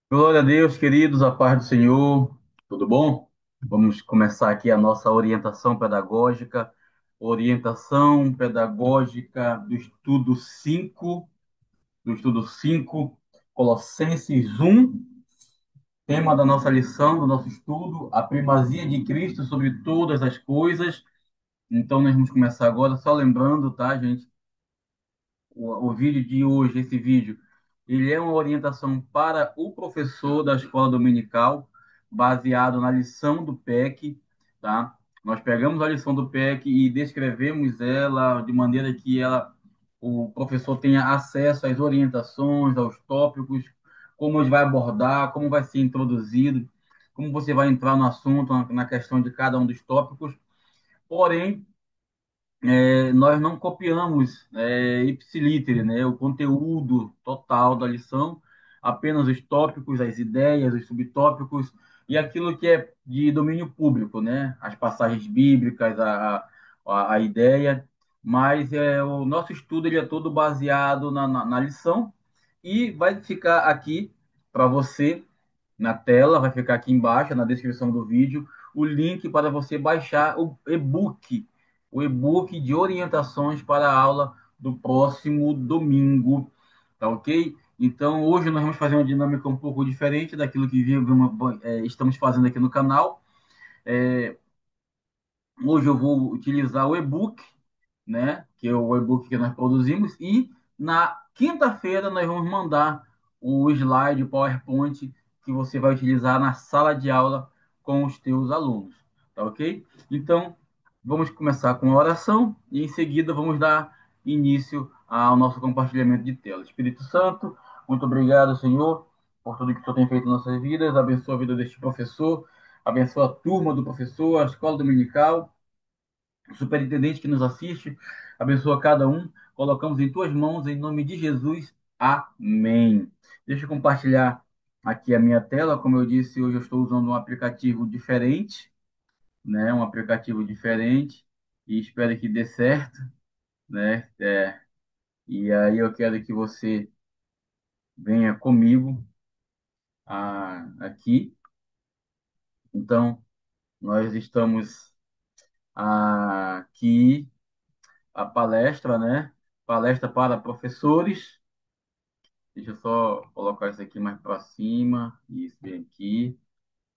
Glória a Deus, queridos, a paz do Senhor, tudo bom? Vamos começar aqui a nossa orientação pedagógica do estudo 5, Colossenses 1, tema da nossa lição, do nosso estudo, a primazia de Cristo sobre todas as coisas. Então, nós vamos começar agora, só lembrando, tá, gente? O vídeo de hoje, esse vídeo, ele é uma orientação para o professor da escola dominical, baseado na lição do PEC, tá? Nós pegamos a lição do PEC e descrevemos ela de maneira que o professor tenha acesso às orientações, aos tópicos, como ele vai abordar, como vai ser introduzido, como você vai entrar no assunto, na questão de cada um dos tópicos. Porém, nós não copiamos ipsiliter, né, o conteúdo total da lição, apenas os tópicos, as ideias, os subtópicos e aquilo que é de domínio público, né, as passagens bíblicas, a ideia, mas o nosso estudo ele é todo baseado na lição e vai ficar aqui para você na tela, vai ficar aqui embaixo, na descrição do vídeo, o link para você baixar o e-book de orientações para a aula do próximo domingo, tá ok? Então, hoje nós vamos fazer uma dinâmica um pouco diferente daquilo que estamos fazendo aqui no canal. É, Hoje eu vou utilizar o e-book, né? Que é o e-book que nós produzimos, e na quinta-feira nós vamos mandar o slide, o PowerPoint que você vai utilizar na sala de aula com os teus alunos, tá ok? Então, vamos começar com a oração e em seguida vamos dar início ao nosso compartilhamento de tela. Espírito Santo, muito obrigado, Senhor, por tudo que o Senhor tem feito em nossas vidas. Abençoa a vida deste professor, abençoa a turma do professor, a escola dominical, o superintendente que nos assiste, abençoa cada um. Colocamos em tuas mãos, em nome de Jesus. Amém. Deixa eu compartilhar aqui a minha tela. Como eu disse, hoje eu estou usando um aplicativo diferente, né? Um aplicativo diferente e espero que dê certo, né? E aí eu quero que você venha comigo aqui. Então, nós estamos aqui a palestra, né? Palestra para professores. Deixa eu só colocar isso aqui mais para cima. Isso bem aqui.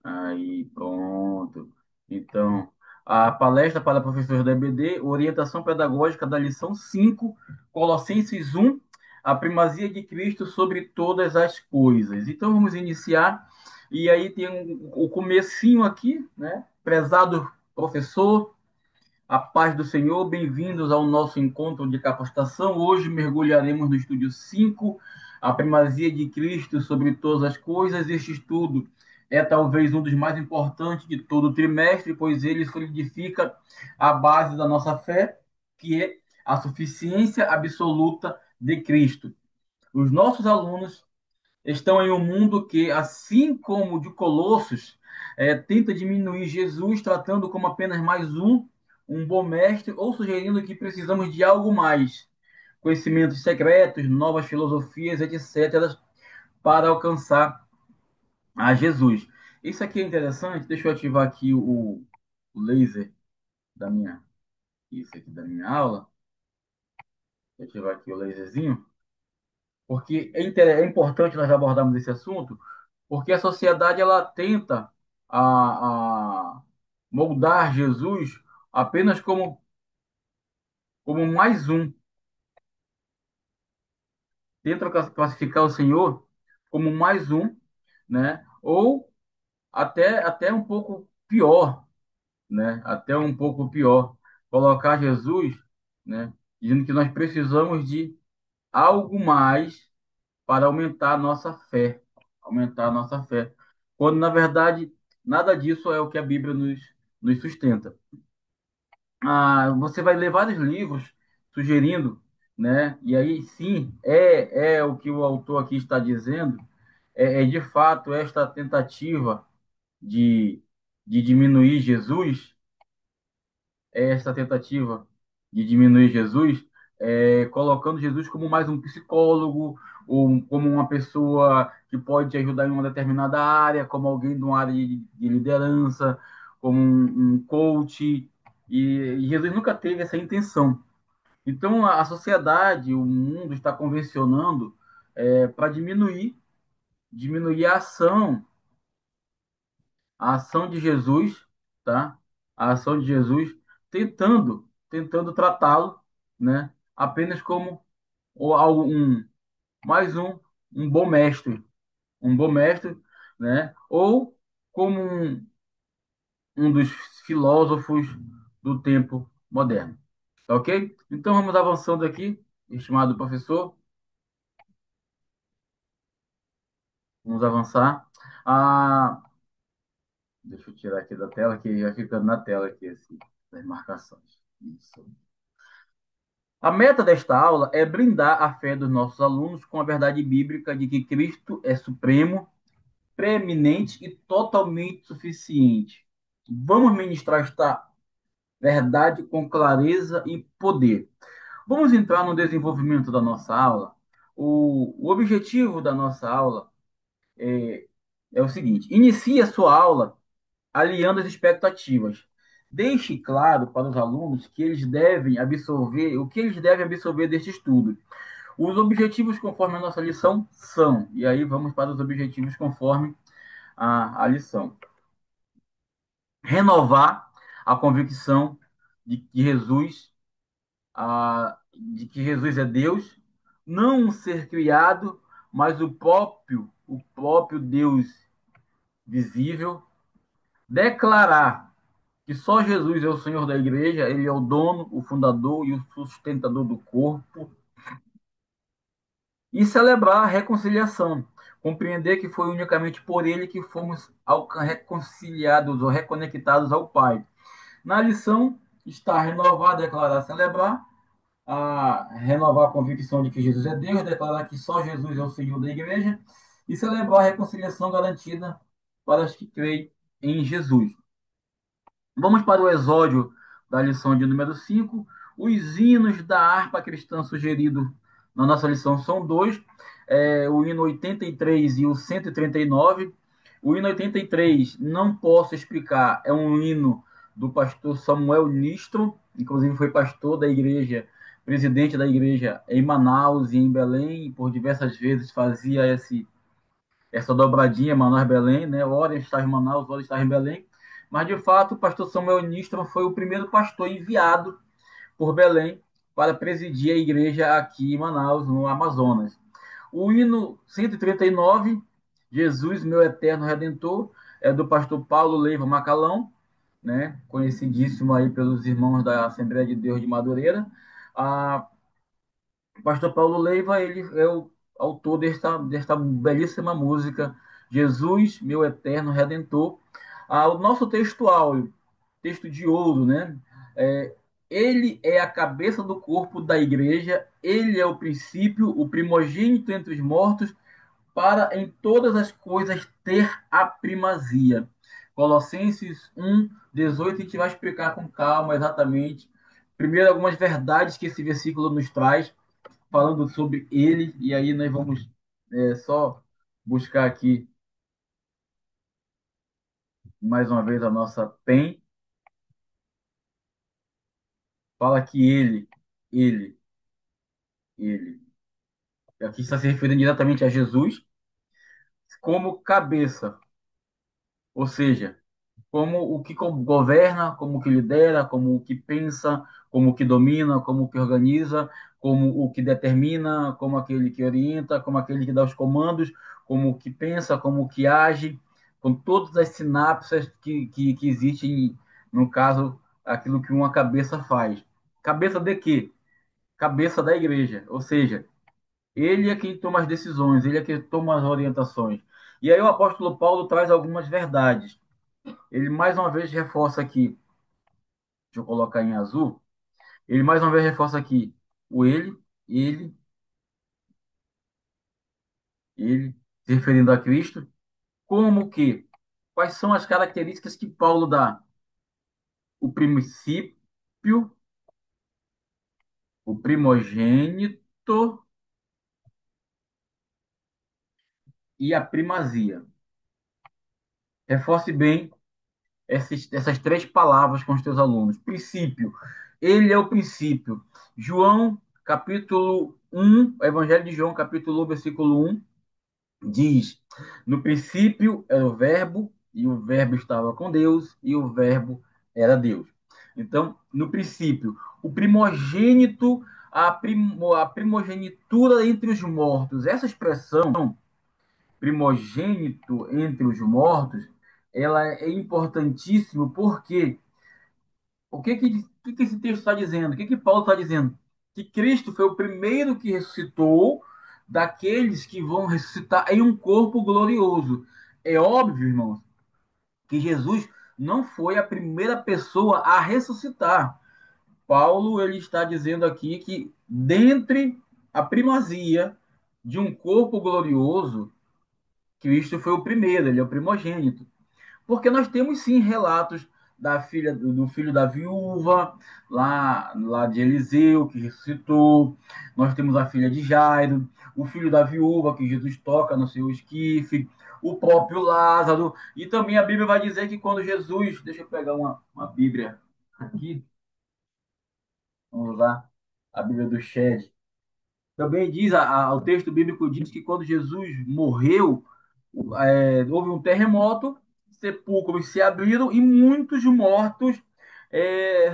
Aí, pronto. Então, a palestra para professores da EBD, orientação pedagógica da lição 5, Colossenses 1, a primazia de Cristo sobre todas as coisas. Então, vamos iniciar. E aí tem o comecinho aqui, né? Prezado professor, a paz do Senhor, bem-vindos ao nosso encontro de capacitação. Hoje mergulharemos no estudo 5, a primazia de Cristo sobre todas as coisas. Este estudo é talvez um dos mais importantes de todo o trimestre, pois ele solidifica a base da nossa fé, que é a suficiência absoluta de Cristo. Os nossos alunos estão em um mundo que, assim como o de Colossos, tenta diminuir Jesus, tratando como apenas mais um bom mestre, ou sugerindo que precisamos de algo mais, conhecimentos secretos, novas filosofias, etc., para alcançar a Jesus. Isso aqui é interessante, deixa eu ativar aqui o laser da minha, isso aqui da minha aula, deixa eu ativar aqui o laserzinho, porque é importante nós abordarmos esse assunto, porque a sociedade ela tenta a moldar Jesus apenas como mais tenta classificar o Senhor como mais né? Ou até um pouco pior, né? Até um pouco pior, colocar Jesus, né? Dizendo que nós precisamos de algo mais para aumentar a nossa fé, quando na verdade nada disso é o que a Bíblia nos sustenta. Você vai ler vários livros sugerindo, né? E aí sim, é o que o autor aqui está dizendo, é de fato esta tentativa de, de diminuir Jesus, esta tentativa de diminuir Jesus, colocando Jesus como mais um psicólogo, ou como uma pessoa que pode te ajudar em uma determinada área, como alguém de uma área de liderança, como um coach. E Jesus nunca teve essa intenção. Então, a sociedade, o mundo está convencionando para diminuir a ação de Jesus, tá? A ação de Jesus, tentando tratá-lo, né? Apenas como um, mais um um bom mestre, né? Ou como um dos filósofos do tempo moderno, tá ok? Então vamos avançando aqui, estimado professor, vamos avançar. Ah, deixa eu tirar aqui da tela, que vai ficando na tela aqui, assim, as marcações. Isso. A meta desta aula é brindar a fé dos nossos alunos com a verdade bíblica de que Cristo é supremo, preeminente e totalmente suficiente. Vamos ministrar esta verdade com clareza e poder. Vamos entrar no desenvolvimento da nossa aula. O objetivo da nossa aula é, é o seguinte: inicie a sua aula alinhando as expectativas. Deixe claro para os alunos que eles devem absorver, o que eles devem absorver deste estudo. Os objetivos conforme a nossa lição são, e aí vamos para os objetivos conforme a lição. Renovar a convicção de que Jesus é Deus, não um ser criado, mas o próprio Deus visível. Declarar que só Jesus é o Senhor da igreja, ele é o dono, o fundador e o sustentador do corpo. E celebrar a reconciliação, compreender que foi unicamente por ele que fomos reconciliados ou reconectados ao Pai. Na lição está renovar, declarar, celebrar, a renovar a convicção de que Jesus é Deus, declarar que só Jesus é o Senhor da igreja e celebrar a reconciliação garantida para os que creem em Jesus. Vamos para o exódio da lição de número 5. Os hinos da harpa cristã sugerido na nossa lição são dois, o hino 83 e o 139. O hino 83, não posso explicar, é um hino do pastor Samuel Nistro, inclusive foi pastor da igreja, presidente da igreja em Manaus e em Belém, e por diversas vezes fazia essa dobradinha Manaus-Belém, né? Ora estava em Manaus, ora estava em Belém. Mas, de fato, o pastor Samuel Nistro foi o primeiro pastor enviado por Belém para presidir a igreja aqui em Manaus, no Amazonas. O hino 139, Jesus, meu eterno Redentor, é do pastor Paulo Leiva Macalão, né? Conhecidíssimo aí pelos irmãos da Assembleia de Deus de Madureira. A o pastor Paulo Leiva, ele é o autor desta belíssima música, Jesus, meu eterno Redentor. O nosso textual, texto de ouro, né? É, ele é a cabeça do corpo da igreja, ele é o princípio, o primogênito entre os mortos, para em todas as coisas ter a primazia. Colossenses 1:18, a gente vai explicar com calma exatamente. Primeiro, algumas verdades que esse versículo nos traz, falando sobre ele, e aí nós vamos só buscar aqui mais uma vez a nossa PEN. Fala que ele, ele, aqui está se referindo diretamente a Jesus como cabeça, ou seja, como o que governa, como o que lidera, como o que pensa, como o que domina, como o que organiza, como o que determina, como aquele que orienta, como aquele que dá os comandos, como o que pensa, como o que age, com todas as sinapses que existem, no caso, aquilo que uma cabeça faz. Cabeça de quê? Cabeça da igreja, ou seja, ele é quem toma as decisões, ele é quem toma as orientações. E aí o apóstolo Paulo traz algumas verdades. Ele mais uma vez reforça aqui, deixa eu colocar em azul, ele mais uma vez reforça aqui o ele, ele, se referindo a Cristo, como que, quais são as características que Paulo dá? O princípio, o primogênito e a primazia. Reforce bem essas três palavras com os teus alunos. Princípio. Ele é o princípio. João, capítulo 1, Evangelho de João, capítulo 1, versículo 1, diz: no princípio era o Verbo, e o Verbo estava com Deus, e o Verbo era Deus. Então, no princípio, o primogênito, a primogenitura entre os mortos. Essa expressão, primogênito entre os mortos, ela é importantíssima porque o que esse texto está dizendo? O que Paulo está dizendo? Que Cristo foi o primeiro que ressuscitou daqueles que vão ressuscitar em um corpo glorioso. É óbvio, irmãos, que Jesus não foi a primeira pessoa a ressuscitar. Paulo ele está dizendo aqui que dentre a primazia de um corpo glorioso, Cristo foi o primeiro, ele é o primogênito. Porque nós temos sim relatos da filha do filho da viúva, lá de Eliseu, que ressuscitou. Nós temos a filha de Jairo, o filho da viúva, que Jesus toca no seu esquife, o próprio Lázaro. E também a Bíblia vai dizer que quando Jesus. Deixa eu pegar uma Bíblia aqui, vamos lá, a Bíblia do Shed. Também diz, o texto bíblico diz que quando Jesus morreu, houve um terremoto, sepulcros se abriram e muitos mortos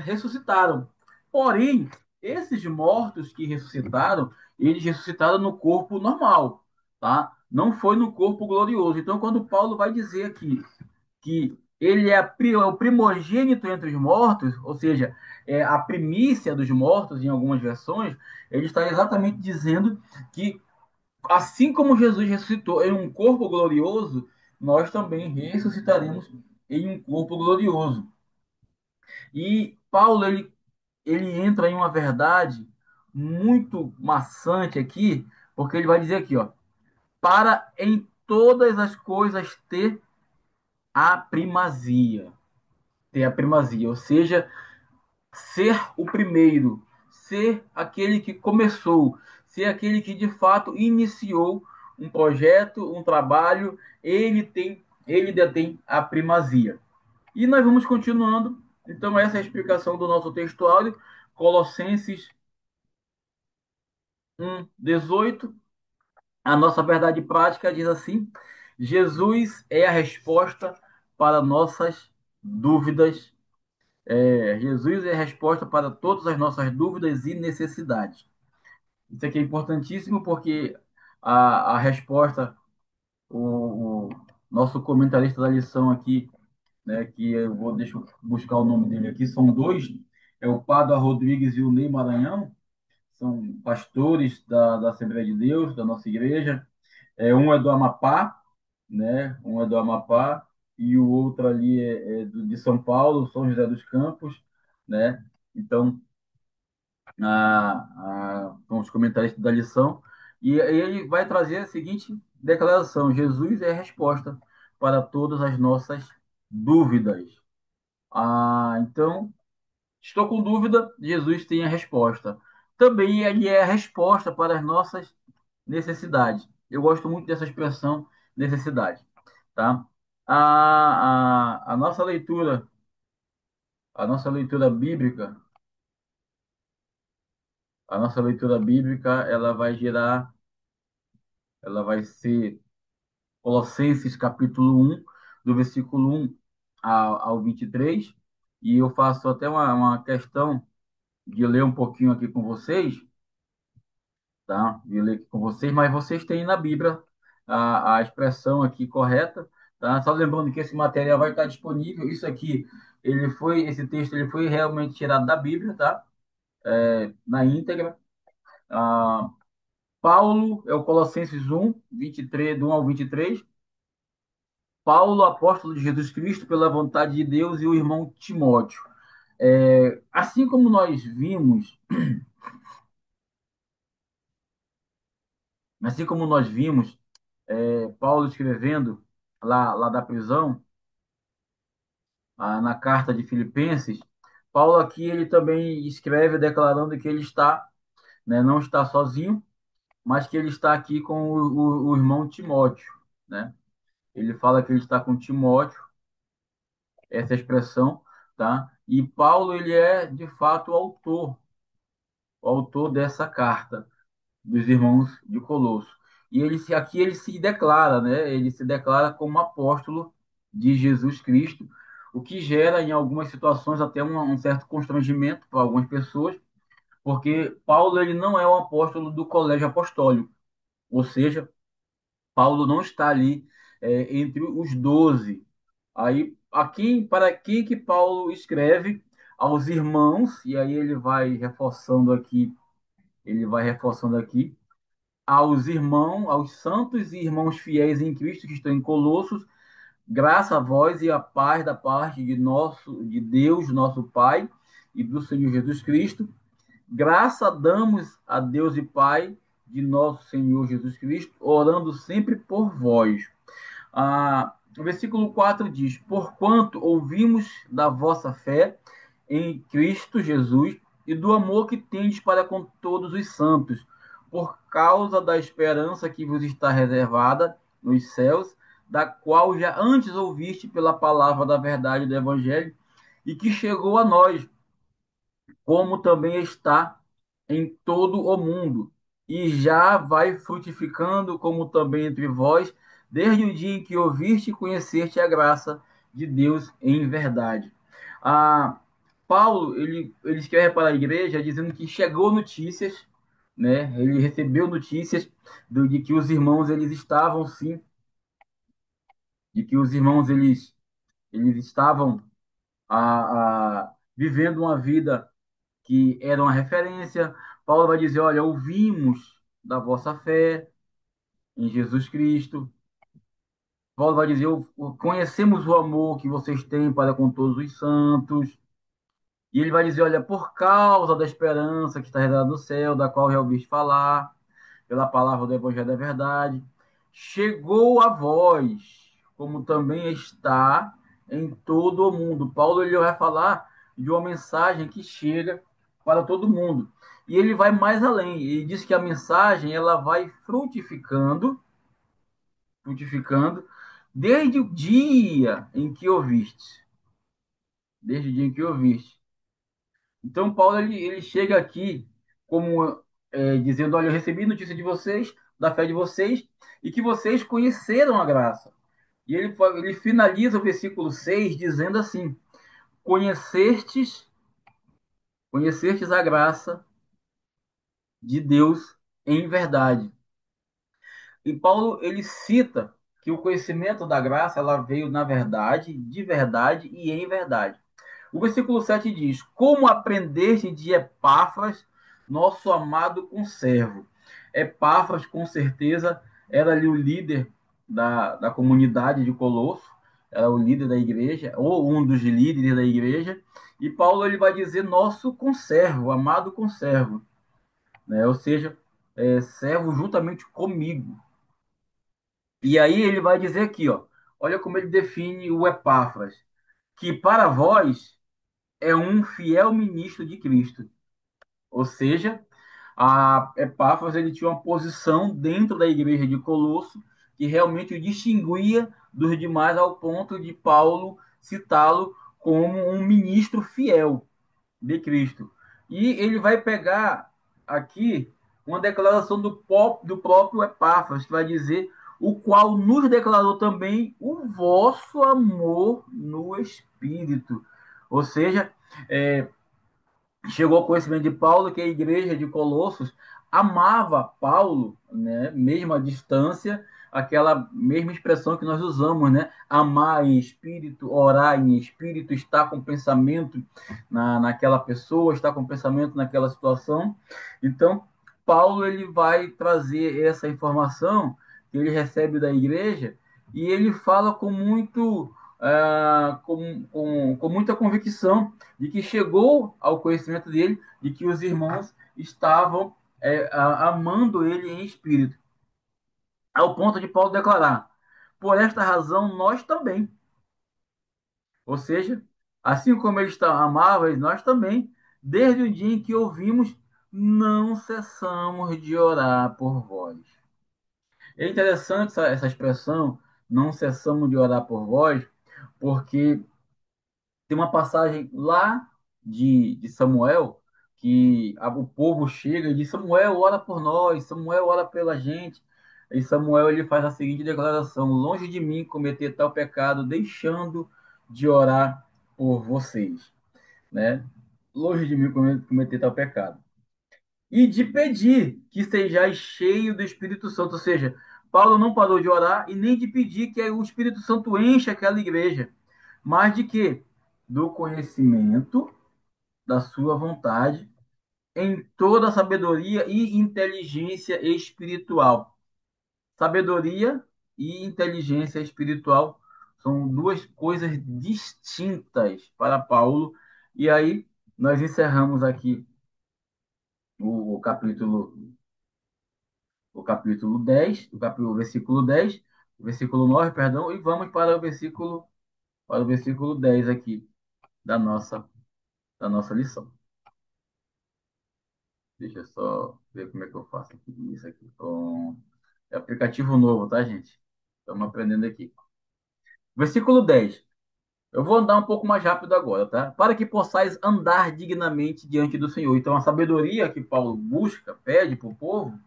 ressuscitaram. Porém, esses mortos que ressuscitaram, eles ressuscitaram no corpo normal, tá? Não foi no corpo glorioso. Então, quando Paulo vai dizer aqui que ele é o primogênito entre os mortos, ou seja, é a primícia dos mortos, em algumas versões, ele está exatamente dizendo que, assim como Jesus ressuscitou em um corpo glorioso, nós também ressuscitaremos em um corpo glorioso. E Paulo, ele entra em uma verdade muito maçante aqui, porque ele vai dizer aqui, ó, para em todas as coisas a primazia ter a primazia, ou seja, ser o primeiro, ser aquele que começou, ser aquele que de fato iniciou um projeto, um trabalho, ele detém a primazia. E nós vamos continuando. Então essa é a explicação do nosso textuário, Colossenses 1:18. A nossa verdade prática diz assim: Jesus é a resposta para nossas dúvidas. Jesus é a resposta para todas as nossas dúvidas e necessidades. Isso aqui é importantíssimo porque a resposta, o nosso comentarista da lição aqui, né, que deixa eu buscar o nome dele aqui, são dois, é o Padre Rodrigues e o Ney Maranhão, são pastores da Assembleia de Deus, da nossa igreja. Um é do Amapá, né, um é do Amapá, e o outro ali de São Paulo, São José dos Campos, né? Então, com os comentaristas da lição, e ele vai trazer a seguinte declaração: Jesus é a resposta para todas as nossas dúvidas. Então, estou com dúvida, Jesus tem a resposta. Também ele é a resposta para as nossas necessidades. Eu gosto muito dessa expressão, necessidade, tá? A nossa leitura, bíblica, ela vai girar, ela vai ser Colossenses capítulo 1, do versículo 1 ao 23, e eu faço até uma questão de ler um pouquinho aqui com vocês, tá? De ler aqui com vocês, mas vocês têm na Bíblia a expressão aqui correta, tá? Só lembrando que esse material vai estar disponível, isso aqui, esse texto ele foi realmente tirado da Bíblia, tá? Na íntegra. Ah, Paulo, é o Colossenses 1, 23, do 1 ao 23. Paulo, apóstolo de Jesus Cristo, pela vontade de Deus, e o irmão Timóteo. Assim como nós vimos, Paulo escrevendo lá da prisão, na carta de Filipenses, Paulo aqui ele também escreve declarando que ele está né? Não está sozinho, mas que ele está aqui com o irmão Timóteo, né? Ele fala que ele está com Timóteo, essa expressão, tá? E Paulo, ele é, de fato, o autor dessa carta dos irmãos de Colosso. E aqui ele se declara, né? Ele se declara como apóstolo de Jesus Cristo, o que gera, em algumas situações, até um certo constrangimento para algumas pessoas, porque Paulo ele não é o apóstolo do colégio apostólico, ou seja, Paulo não está ali entre os 12. Aí, aqui, para quem que Paulo escreve? Aos irmãos, e aí ele vai reforçando aqui, aos irmãos, aos santos e irmãos fiéis em Cristo que estão em Colossos, graça a vós e a paz da parte de Deus, nosso Pai, e do Senhor Jesus Cristo. Graça damos a Deus e Pai de nosso Senhor Jesus Cristo, orando sempre por vós. O versículo 4 diz: Porquanto ouvimos da vossa fé em Cristo Jesus e do amor que tendes para com todos os santos, por causa da esperança que vos está reservada nos céus, da qual já antes ouviste pela palavra da verdade do Evangelho, e que chegou a nós, como também está em todo o mundo, e já vai frutificando, como também entre vós, desde o dia em que ouviste e conheceste a graça de Deus em verdade. Paulo, ele escreve para a igreja dizendo que chegou notícias, né? Ele recebeu notícias de que os irmãos eles estavam sim, de que os irmãos eles estavam vivendo uma vida que era uma referência. Paulo vai dizer: olha, ouvimos da vossa fé em Jesus Cristo. Paulo vai dizer: conhecemos o amor que vocês têm para com todos os santos. E ele vai dizer: olha, por causa da esperança que está revelada no céu, da qual já ouviste falar, pela palavra do Evangelho da Verdade, chegou a vós, como também está em todo o mundo. Paulo ele vai falar de uma mensagem que chega para todo mundo. E ele vai mais além. Ele diz que a mensagem ela vai frutificando desde o dia em que ouviste. Desde o dia em que ouviste. Então, Paulo ele chega aqui como dizendo: olha, eu recebi notícia de vocês, da fé de vocês, e que vocês conheceram a graça. E ele finaliza o versículo 6 dizendo assim: conhecestes, conhecestes a graça de Deus em verdade. E Paulo ele cita que o conhecimento da graça ela veio na verdade, de verdade e em verdade. O versículo 7 diz: Como aprendeste de Epáfras, nosso amado conservo. Epáfras, com certeza, era ali o líder da comunidade de Colosso, era o líder da igreja, ou um dos líderes da igreja. E Paulo ele vai dizer: nosso conservo, amado conservo, né? Ou seja, servo juntamente comigo. E aí ele vai dizer aqui, ó, olha como ele define o Epáfras, que para vós é um fiel ministro de Cristo. Ou seja, a Epáfras ele tinha uma posição dentro da igreja de Colosso que realmente o distinguia dos demais ao ponto de Paulo citá-lo como um ministro fiel de Cristo. E ele vai pegar aqui uma declaração do próprio Epáfras, que vai dizer: o qual nos declarou também o vosso amor no Espírito. Ou seja, é, chegou ao conhecimento de Paulo que a igreja de Colossos amava Paulo, né, mesmo à distância, aquela mesma expressão que nós usamos, né, amar em espírito, orar em espírito, estar com pensamento naquela pessoa, estar com pensamento naquela situação. Então, Paulo ele vai trazer essa informação que ele recebe da igreja e ele fala com muita convicção de que chegou ao conhecimento dele, de que os irmãos estavam amando ele em espírito, ao ponto de Paulo declarar: por esta razão nós também, ou seja, assim como ele amava, nós também, desde o dia em que ouvimos, não cessamos de orar por vós. É interessante essa expressão, não cessamos de orar por vós, porque tem uma passagem lá de Samuel que o povo chega e diz: Samuel, ora por nós, Samuel, ora pela gente. E Samuel ele faz a seguinte declaração: longe de mim cometer tal pecado, deixando de orar por vocês, né? Longe de mim cometer tal pecado. E de pedir que sejais cheio do Espírito Santo, ou seja, Paulo não parou de orar e nem de pedir que o Espírito Santo encha aquela igreja, mas de quê? Do conhecimento da sua vontade em toda a sabedoria e inteligência espiritual. Sabedoria e inteligência espiritual são duas coisas distintas para Paulo. E aí nós encerramos aqui o capítulo capítulo 10, o versículo 10, o versículo 9, perdão, e vamos para o versículo 10 aqui da nossa lição. Deixa eu só ver como é que eu faço aqui, isso aqui. Pronto. É aplicativo novo, tá, gente? Estamos aprendendo aqui. Versículo 10. Eu vou andar um pouco mais rápido agora, tá? Para que possais andar dignamente diante do Senhor. Então, a sabedoria que Paulo busca, pede para o povo,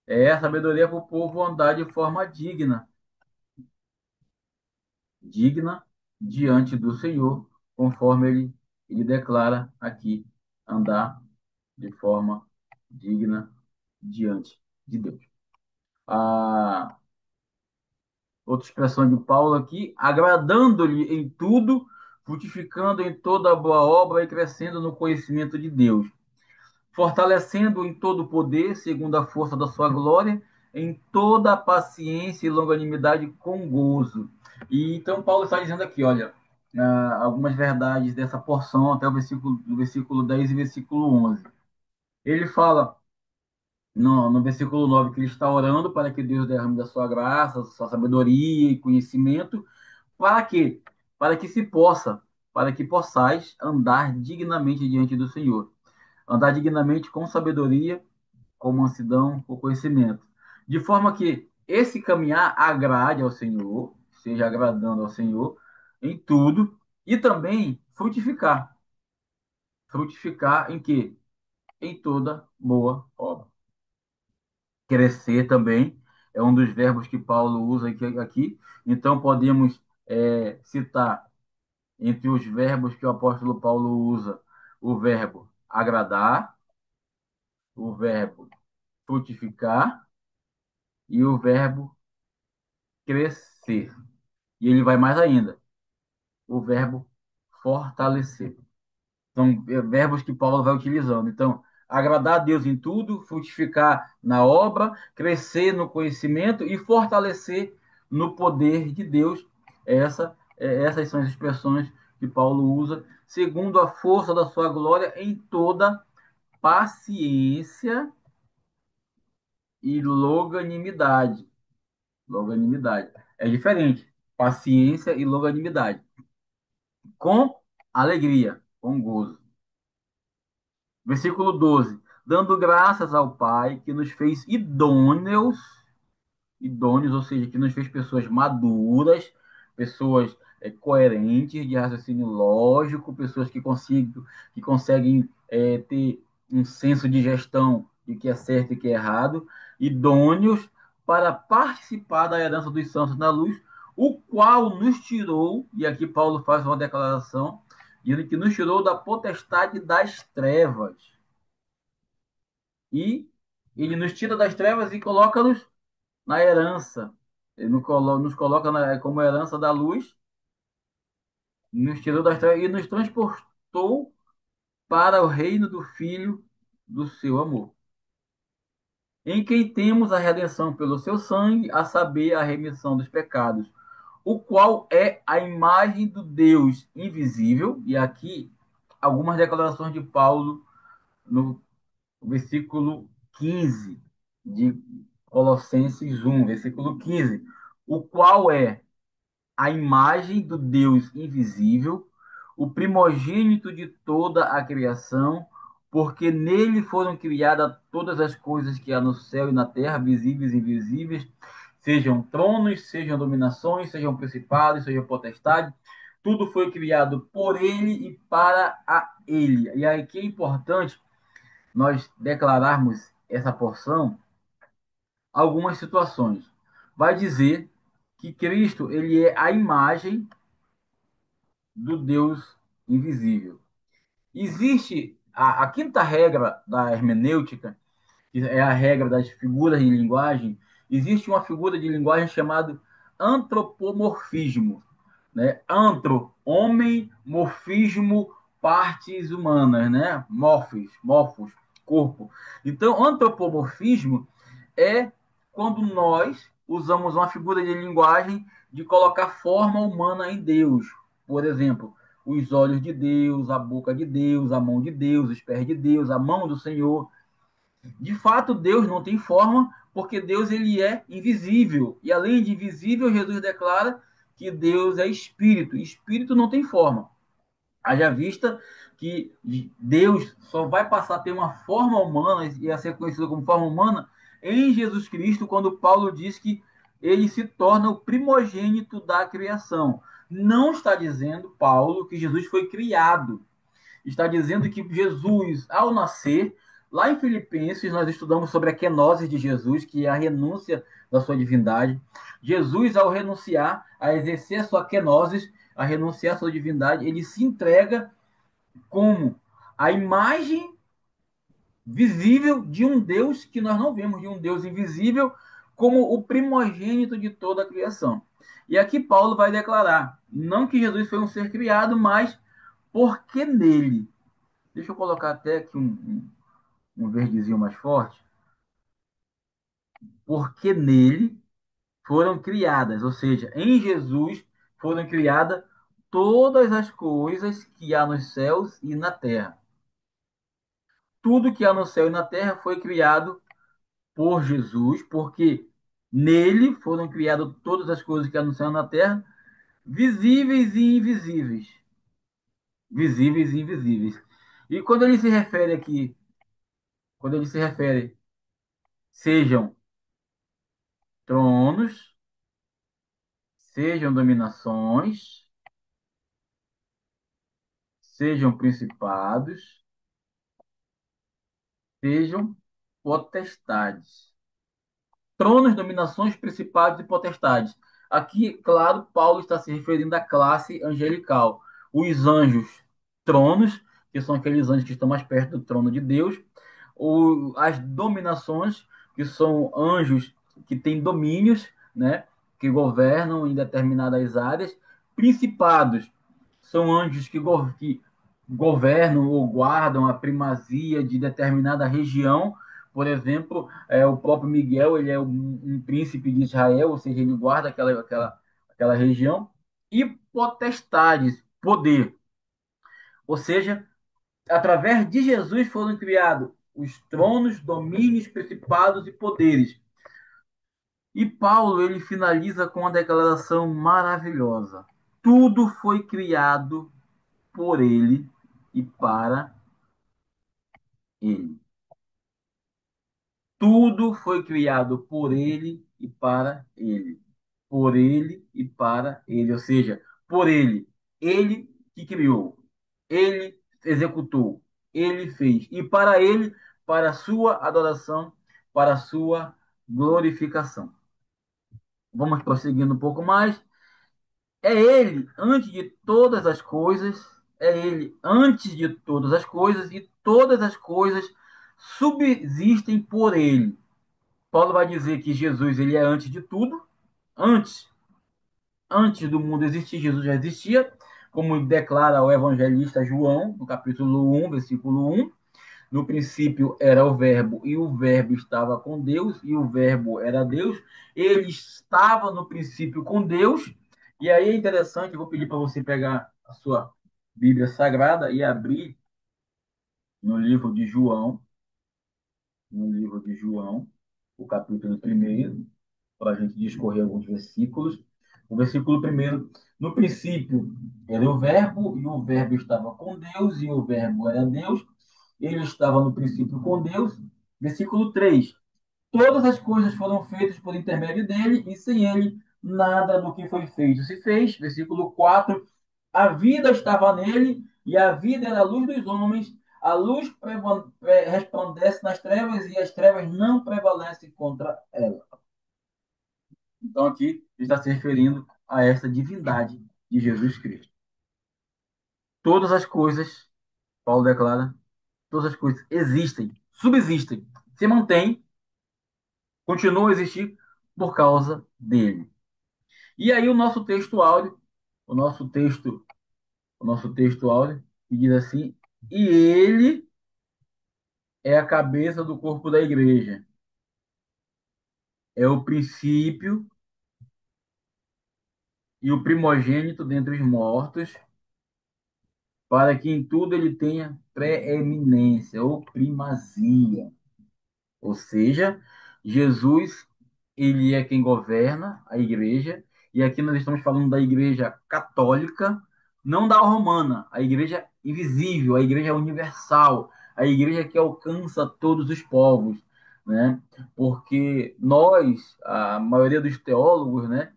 é a sabedoria para o povo andar de forma digna, digna diante do Senhor, conforme ele declara aqui, andar de forma digna diante de Deus. A outra expressão de Paulo aqui, agradando-lhe em tudo, frutificando em toda boa obra e crescendo no conhecimento de Deus, fortalecendo em todo o poder, segundo a força da sua glória, em toda a paciência e longanimidade com gozo. E então Paulo está dizendo aqui, olha, algumas verdades dessa porção até o versículo 10 e versículo 11. Ele fala no versículo 9 que ele está orando para que Deus derrame da sua graça, sua sabedoria e conhecimento, para quê? Para que se possa, para que possais andar dignamente diante do Senhor. Andar dignamente com sabedoria, com mansidão, com conhecimento. De forma que esse caminhar agrade ao Senhor, seja agradando ao Senhor em tudo, e também frutificar. Frutificar em quê? Em toda boa obra. Crescer também é um dos verbos que Paulo usa aqui. Então, podemos citar entre os verbos que o apóstolo Paulo usa o verbo agradar, o verbo frutificar e o verbo crescer. E ele vai mais ainda, o verbo fortalecer. São verbos que Paulo vai utilizando. Então, agradar a Deus em tudo, frutificar na obra, crescer no conhecimento e fortalecer no poder de Deus. Essas são as expressões que Paulo usa, segundo a força da sua glória, em toda paciência e longanimidade. Longanimidade. É diferente. Paciência e longanimidade. Com alegria, com gozo. Versículo 12. Dando graças ao Pai que nos fez idôneos, ou seja, que nos fez pessoas maduras, pessoas coerentes, de raciocínio lógico, pessoas que conseguem ter um senso de gestão de que é certo e que é errado, idôneos para participar da herança dos santos na luz, o qual nos tirou, e aqui Paulo faz uma declaração, dizendo que nos tirou da potestade das trevas. E ele nos tira das trevas e coloca-nos na herança. Ele nos coloca como herança da luz, nos tirou das trevas e nos transportou para o reino do Filho do seu amor, em quem temos a redenção pelo seu sangue, a saber, a remissão dos pecados, o qual é a imagem do Deus invisível. E aqui algumas declarações de Paulo no versículo 15 de Colossenses 1, versículo 15, o qual é a imagem do Deus invisível, o primogênito de toda a criação, porque nele foram criadas todas as coisas que há no céu e na terra, visíveis e invisíveis, sejam tronos, sejam dominações, sejam principados, sejam potestades, tudo foi criado por ele e para ele. E aí que é importante nós declararmos essa porção algumas situações. Vai dizer que Cristo ele é a imagem do Deus invisível. Existe a quinta regra da hermenêutica, que é a regra das figuras de linguagem. Existe uma figura de linguagem chamada antropomorfismo, né? Antro, homem, morfismo, partes humanas, né? Morfos, corpo. Então, antropomorfismo é quando nós usamos uma figura de linguagem de colocar forma humana em Deus. Por exemplo, os olhos de Deus, a boca de Deus, a mão de Deus, os pés de Deus, a mão do Senhor. De fato, Deus não tem forma, porque Deus ele é invisível. E além de invisível, Jesus declara que Deus é espírito. Espírito não tem forma. Haja vista que Deus só vai passar a ter uma forma humana e a ser conhecido como forma humana em Jesus Cristo, quando Paulo diz que ele se torna o primogênito da criação. Não está dizendo, Paulo, que Jesus foi criado. Está dizendo que Jesus, ao nascer, lá em Filipenses, nós estudamos sobre a kenosis de Jesus, que é a renúncia da sua divindade. Jesus, ao renunciar a exercer a sua kenosis, a renunciar à sua divindade, ele se entrega como a imagem visível de um Deus que nós não vemos, de um Deus invisível, como o primogênito de toda a criação. E aqui Paulo vai declarar, não que Jesus foi um ser criado, mas porque nele. Deixa eu colocar até aqui um verdezinho mais forte. Porque nele foram criadas, ou seja, em Jesus foram criadas todas as coisas que há nos céus e na terra. Tudo que há no céu e na terra foi criado por Jesus, porque nele foram criadas todas as coisas que há no céu e na terra, visíveis e invisíveis. Visíveis e invisíveis. E quando ele se refere aqui, quando ele se refere, sejam tronos, sejam dominações, sejam principados, sejam potestades. Tronos, dominações, principados e potestades. Aqui, claro, Paulo está se referindo à classe angelical. Os anjos, tronos, que são aqueles anjos que estão mais perto do trono de Deus. As dominações, que são anjos que têm domínios, né, que governam em determinadas áreas. Principados, são anjos que governam ou guardam a primazia de determinada região. Por exemplo, o próprio Miguel, ele é um príncipe de Israel, ou seja, ele guarda aquela região. E potestades, poder. Ou seja, através de Jesus foram criados os tronos, domínios, principados e poderes. E Paulo, ele finaliza com uma declaração maravilhosa. Tudo foi criado por ele e para ele. Tudo foi criado por ele e para ele. Por ele e para ele. Ou seja, por ele. Ele que criou. Ele executou. Ele fez. E para ele, para a sua adoração, para a sua glorificação. Vamos prosseguindo um pouco mais. É ele antes de todas as coisas, é ele antes de todas as coisas, e todas as coisas subsistem por ele. Paulo vai dizer que Jesus ele é antes de tudo, antes, antes do mundo existir, Jesus já existia, como declara o evangelista João, no capítulo 1, versículo 1. No princípio era o Verbo, e o Verbo estava com Deus, e o Verbo era Deus. Ele estava no princípio com Deus. E aí é interessante, eu vou pedir para você pegar a sua Bíblia Sagrada e abrir no livro de João, no livro de João, o capítulo 1, para a gente discorrer alguns versículos. O versículo 1, no princípio era o Verbo, e o Verbo estava com Deus, e o Verbo era Deus. ele estava no princípio com Deus. Versículo 3: todas as coisas foram feitas por intermédio dele, e sem ele, nada do que foi feito se fez. Versículo 4: a vida estava nele, e a vida era a luz dos homens. A luz resplandece nas trevas, e as trevas não prevalecem contra ela. Então, aqui está se referindo a essa divindade de Jesus Cristo. Todas as coisas, Paulo declara, todas as coisas existem, subsistem, se mantêm, continuam a existir por causa dele. E aí o nosso texto áudio, o nosso texto, o nosso texto áudio, que diz assim: e ele é a cabeça do corpo da igreja, é o princípio e o primogênito dentre os mortos, para que em tudo ele tenha preeminência ou primazia. Ou seja, Jesus, ele é quem governa a igreja, e aqui nós estamos falando da igreja católica, não da romana, a igreja invisível, a igreja universal, a igreja que alcança todos os povos, né? Porque nós, a maioria dos teólogos, né,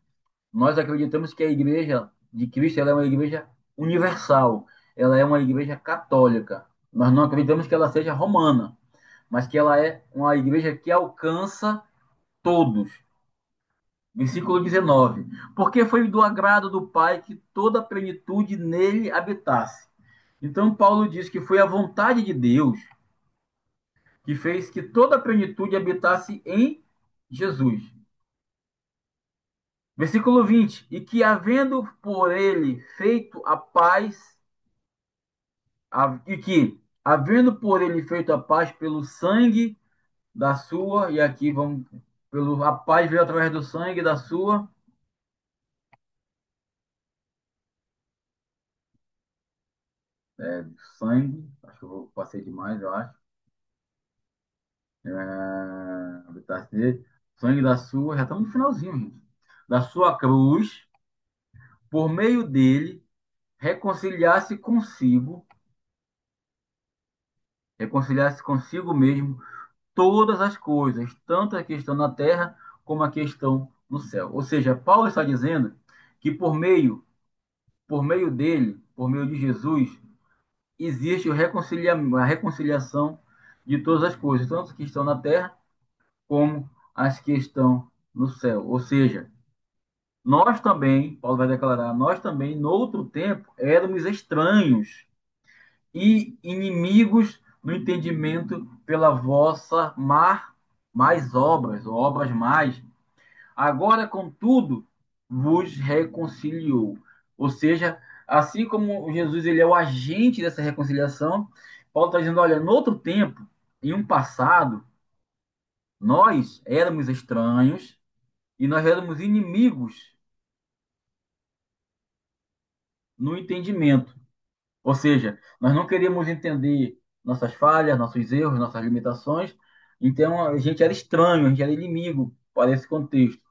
nós acreditamos que a igreja de Cristo ela é uma igreja universal, ela é uma igreja católica. Nós não acreditamos que ela seja romana, mas que ela é uma igreja que alcança todos. Versículo 19: porque foi do agrado do Pai que toda a plenitude nele habitasse. Então, Paulo diz que foi a vontade de Deus que fez que toda a plenitude habitasse em Jesus. Versículo 20: e que, havendo por ele feito a paz, e que, havendo por ele feito a paz pelo sangue da sua, e aqui vamos, pelo, a paz veio através do sangue da sua, sangue, acho que eu passei demais, eu acho. Habitar dele, sangue da sua, já estamos no finalzinho, gente. Da sua cruz, por meio dele, reconciliasse consigo, reconciliasse consigo mesmo todas as coisas, tanto a que estão na terra como a que estão no céu. Ou seja, Paulo está dizendo que por meio dele, por meio de Jesus, existe a reconciliação de todas as coisas, tanto as que estão na terra como as que estão no céu. Ou seja, nós também, Paulo vai declarar, nós também, no outro tempo, éramos estranhos e inimigos no entendimento pela vossa mais obras, ou obras mais. Agora, contudo, vos reconciliou. Ou seja, assim como Jesus ele é o agente dessa reconciliação, Paulo está dizendo, olha, no outro tempo, em um passado, nós éramos estranhos e nós éramos inimigos no entendimento. Ou seja, nós não queríamos entender nossas falhas, nossos erros, nossas limitações. Então, a gente era estranho, a gente era inimigo para esse contexto.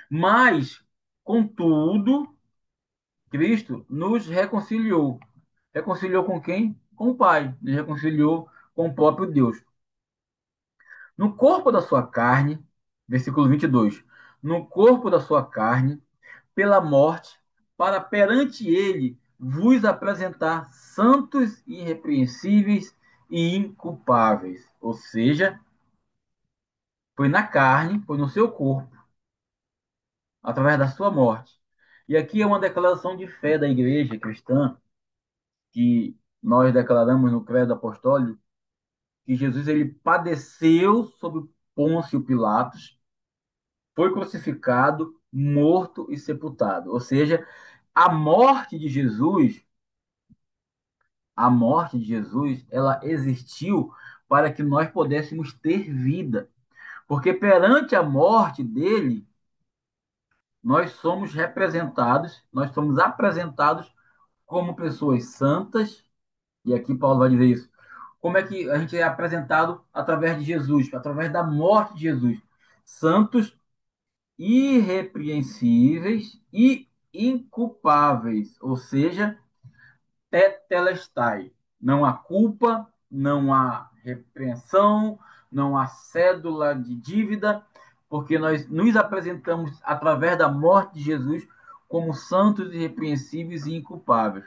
Mas, contudo, Cristo nos reconciliou. Reconciliou com quem? Com o Pai. Nos reconciliou com o próprio Deus. No corpo da sua carne, versículo 22. No corpo da sua carne, pela morte, para perante ele vos apresentar santos, irrepreensíveis e inculpáveis. Ou seja, foi na carne, foi no seu corpo, através da sua morte. E aqui é uma declaração de fé da igreja cristã, que nós declaramos no credo apostólico, que Jesus ele padeceu sob Pôncio Pilatos, foi crucificado, morto e sepultado. Ou seja, a morte de Jesus a morte de Jesus, ela existiu para que nós pudéssemos ter vida. Porque perante a morte dele, nós somos representados, nós somos apresentados como pessoas santas, e aqui Paulo vai dizer isso. Como é que a gente é apresentado através de Jesus, através da morte de Jesus? Santos, irrepreensíveis e inculpáveis, ou seja, tetelestai. Não há culpa, não há repreensão, não há cédula de dívida, porque nós nos apresentamos através da morte de Jesus como santos, irrepreensíveis e inculpáveis.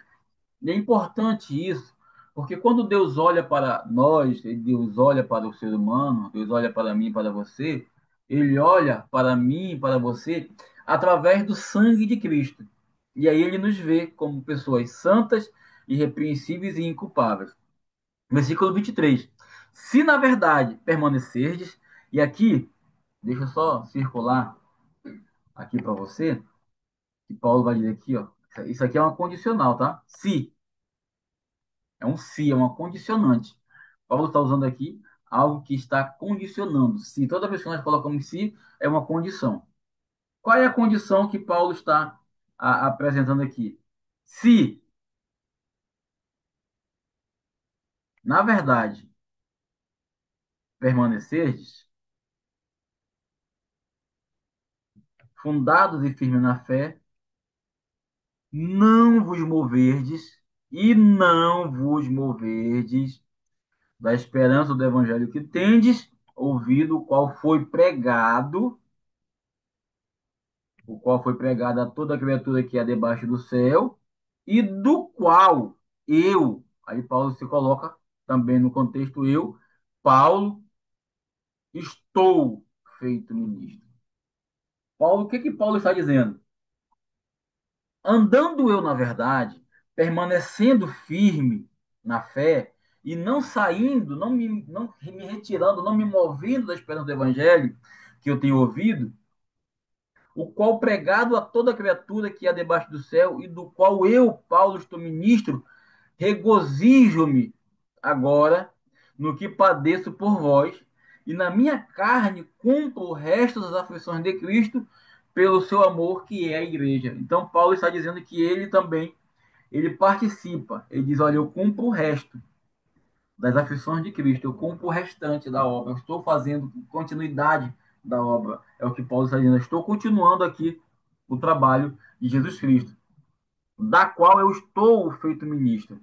E é importante isso, porque quando Deus olha para nós, Deus olha para o ser humano, Deus olha para mim e para você, ele olha para mim e para você através do sangue de Cristo. E aí ele nos vê como pessoas santas, irrepreensíveis e inculpáveis. Versículo 23. Se na verdade permanecerdes, e aqui, deixa eu só circular aqui para você, que Paulo vai dizer aqui, ó. Isso aqui é uma condicional, tá? Se. É um se, é uma condicionante. Paulo está usando aqui algo que está condicionando. Se toda vez que nós colocamos se, é uma condição. Qual é a condição que Paulo está apresentando aqui? Se, na verdade, permanecerdes, fundados e firmes na fé, não vos moverdes e não vos moverdes da esperança do evangelho que tendes ouvido, o qual foi pregado a toda criatura que é debaixo do céu, e do qual eu, aí Paulo se coloca também no contexto eu, Paulo, estou feito ministro. Paulo, o que que Paulo está dizendo? Andando eu na verdade, permanecendo firme na fé e não saindo, não me retirando, não me movendo da esperança do evangelho que eu tenho ouvido, o qual pregado a toda criatura que há debaixo do céu, e do qual eu, Paulo, estou ministro, regozijo-me agora no que padeço por vós, e na minha carne cumpro o resto das aflições de Cristo pelo seu amor, que é a igreja. Então, Paulo está dizendo que ele também, ele participa. Ele diz, olha, eu cumpro o resto das aflições de Cristo, eu cumpro o restante da obra, eu estou fazendo continuidade da obra. É o que Paulo está dizendo, eu estou continuando aqui o trabalho de Jesus Cristo, da qual eu estou feito ministro.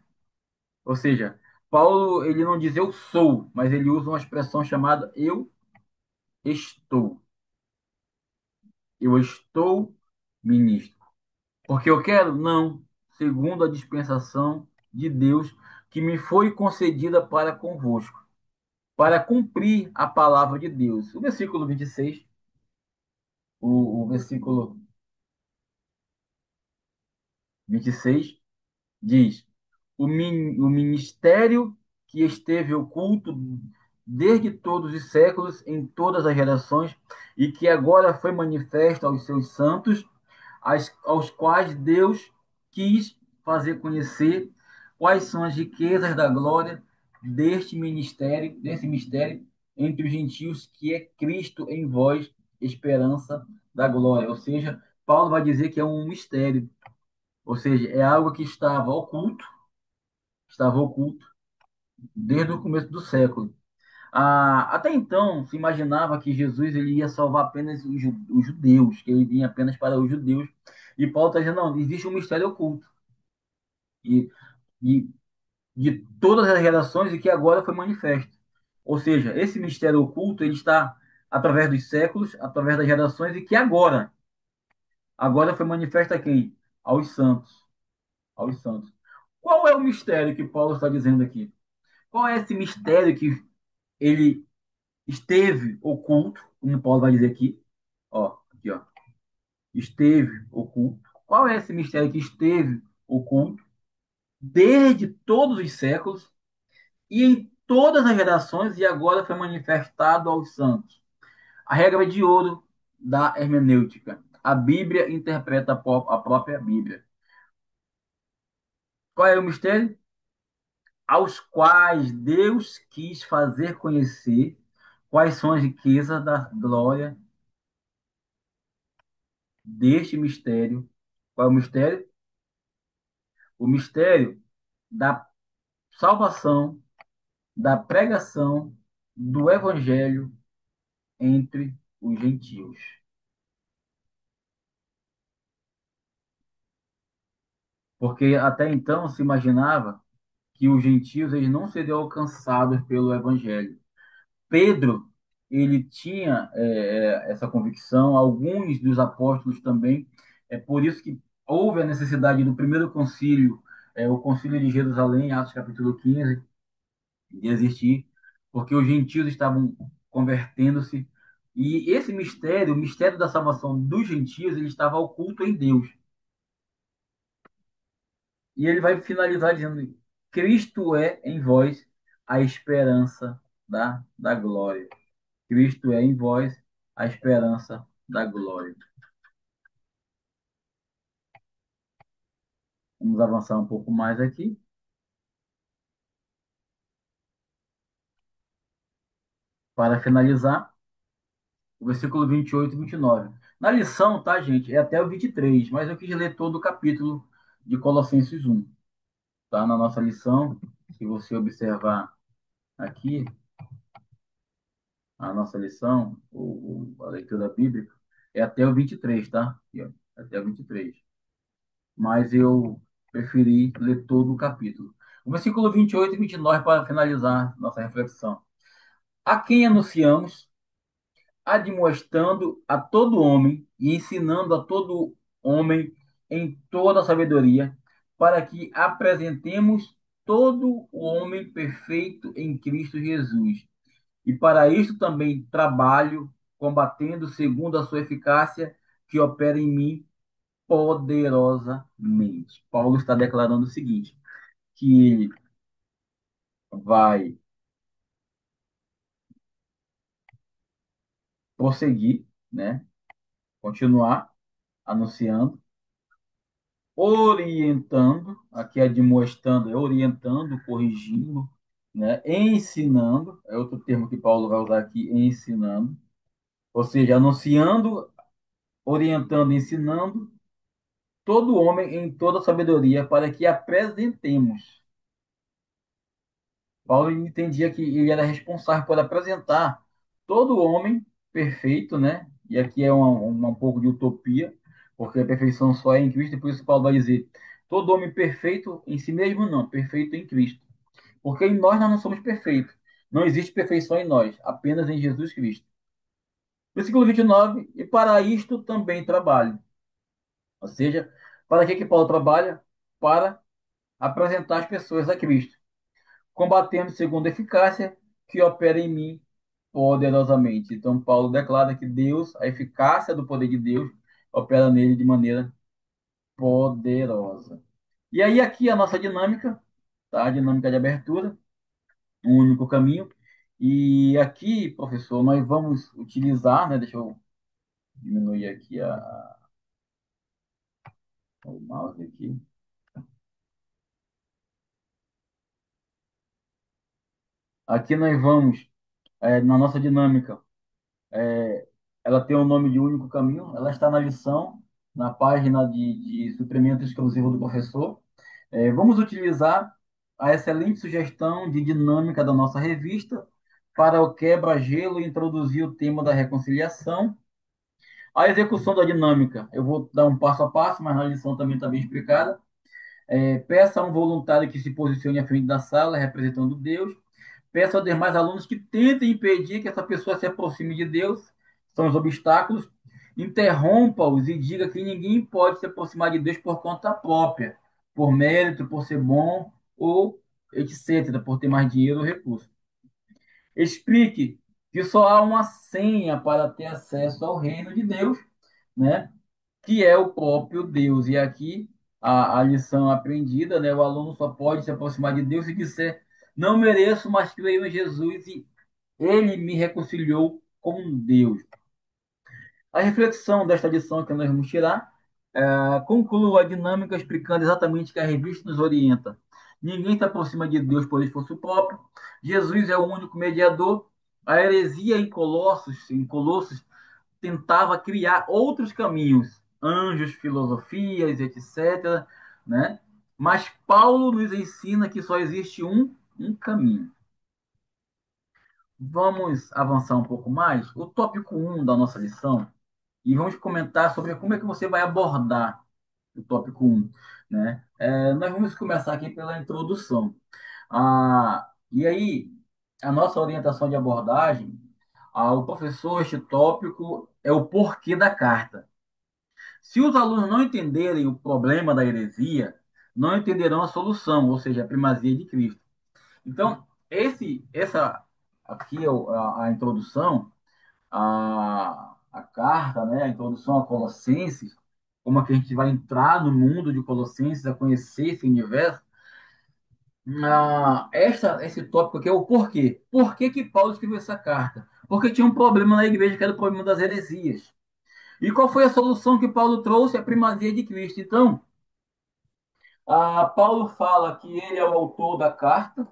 Ou seja, Paulo, ele não diz eu sou, mas ele usa uma expressão chamada eu estou. Eu estou ministro. Porque eu quero? Não. Segundo a dispensação de Deus que me foi concedida para convosco, para cumprir a palavra de Deus. O versículo 26, o versículo 26 diz: o ministério que esteve oculto desde todos os séculos, em todas as gerações, e que agora foi manifesto aos seus santos, aos quais Deus quis fazer conhecer quais são as riquezas da glória desse mistério entre os gentios, que é Cristo em vós, esperança da glória. Ou seja, Paulo vai dizer que é um mistério, ou seja, é algo que estava oculto desde o começo do século. Até então, se imaginava que Jesus ele ia salvar apenas os judeus, que ele vinha apenas para os judeus. E Paulo está dizendo, não, existe um mistério oculto. E, e de todas as gerações e que agora foi manifesto. Ou seja, esse mistério oculto ele está através dos séculos, através das gerações e que agora foi manifesto a quem? Aos santos, aos santos. Qual é o mistério que Paulo está dizendo aqui? Qual é esse mistério que ele esteve oculto, como Paulo vai dizer aqui? Ó, aqui, ó. Esteve oculto. Qual é esse mistério que esteve oculto desde todos os séculos e em todas as gerações e agora foi manifestado aos santos? A regra de ouro da hermenêutica. A Bíblia interpreta a própria Bíblia. Qual é o mistério? Aos quais Deus quis fazer conhecer quais são as riquezas da glória deste mistério. Qual é o mistério? O mistério da salvação, da pregação do evangelho entre os gentios. Porque até então se imaginava que os gentios eles não seriam alcançados pelo evangelho. Pedro, ele tinha essa convicção, alguns dos apóstolos também. É por isso que houve a necessidade do primeiro concílio, o concílio de Jerusalém, Atos capítulo 15, de existir, porque os gentios estavam convertendo-se. E esse mistério, o mistério da salvação dos gentios, ele estava oculto em Deus. E ele vai finalizar dizendo: Cristo é em vós a esperança da glória. Cristo é em vós a esperança da glória. Vamos avançar um pouco mais aqui. Para finalizar, o versículo 28 e 29. Na lição, tá, gente? É até o 23, mas eu quis ler todo o capítulo de Colossenses 1. Tá na nossa lição, se você observar aqui, a nossa lição, a leitura bíblica, é até o 23, tá? Aqui, ó, até o 23. Mas eu preferi ler todo o capítulo. O versículo 28 e 29 para finalizar nossa reflexão. A quem anunciamos, admoestando a todo homem e ensinando a todo homem em toda a sabedoria, para que apresentemos todo o homem perfeito em Cristo Jesus. E para isso também trabalho, combatendo segundo a sua eficácia, que opera em mim poderosamente. Paulo está declarando o seguinte, que ele vai prosseguir, né? Continuar anunciando, orientando, aqui é admoestando, é orientando, corrigindo, né? Ensinando, é outro termo que Paulo vai usar aqui, ensinando, ou seja, anunciando, orientando, ensinando todo homem em toda sabedoria para que apresentemos. Paulo entendia que ele era responsável por apresentar todo homem perfeito, né? E aqui é um pouco de utopia, porque a perfeição só é em Cristo, e por isso Paulo vai dizer: todo homem perfeito em si mesmo, não, perfeito em Cristo. Porque em nós não somos perfeitos. Não existe perfeição em nós, apenas em Jesus Cristo. Versículo 29, e para isto também trabalho. Ou seja, para que Paulo trabalha? Para apresentar as pessoas a Cristo, combatendo segundo a eficácia que opera em mim poderosamente. Então, Paulo declara que Deus, a eficácia do poder de Deus, opera nele de maneira poderosa. E aí, aqui a nossa dinâmica, tá? A dinâmica de abertura, um único caminho. E aqui, professor, nós vamos utilizar, né? Deixa eu diminuir aqui o mouse aqui. Aqui nós vamos, na nossa dinâmica, ela tem o nome de Único Caminho, ela está na lição, na página de suplemento exclusivo do professor. Vamos utilizar a excelente sugestão de dinâmica da nossa revista para o quebra-gelo e introduzir o tema da reconciliação. A execução da dinâmica, eu vou dar um passo a passo, mas na lição também está bem explicada. Peça a um voluntário que se posicione à frente da sala, representando Deus. Peço aos demais alunos que tentem impedir que essa pessoa se aproxime de Deus, são os obstáculos. Interrompa-os e diga que ninguém pode se aproximar de Deus por conta própria, por mérito, por ser bom ou etc., por ter mais dinheiro ou recurso. Explique que só há uma senha para ter acesso ao reino de Deus, né? Que é o próprio Deus. E aqui a lição aprendida, né? O aluno só pode se aproximar de Deus se disser: não mereço, mas creio em Jesus e ele me reconciliou com Deus. A reflexão desta lição que nós vamos tirar conclua a dinâmica explicando exatamente o que a revista nos orienta. Ninguém está por cima de Deus por esforço próprio. Jesus é o único mediador. A heresia em Colossos tentava criar outros caminhos, anjos, filosofias, etc., né? Mas Paulo nos ensina que só existe um caminho. Vamos avançar um pouco mais. O tópico um da nossa lição, e vamos comentar sobre como é que você vai abordar o tópico um, né? Nós vamos começar aqui pela introdução. E aí, a nossa orientação de abordagem, o professor, este tópico é o porquê da carta. Se os alunos não entenderem o problema da heresia, não entenderão a solução, ou seja, a primazia de Cristo. Então, essa aqui é a introdução, a carta, né, a introdução a Colossenses, como é que a gente vai entrar no mundo de Colossenses, a conhecer esse universo. Esse tópico aqui é o porquê. Por que que Paulo escreveu essa carta? Porque tinha um problema na igreja, que era o problema das heresias. E qual foi a solução que Paulo trouxe? A primazia de Cristo. Então, Paulo fala que ele é o autor da carta.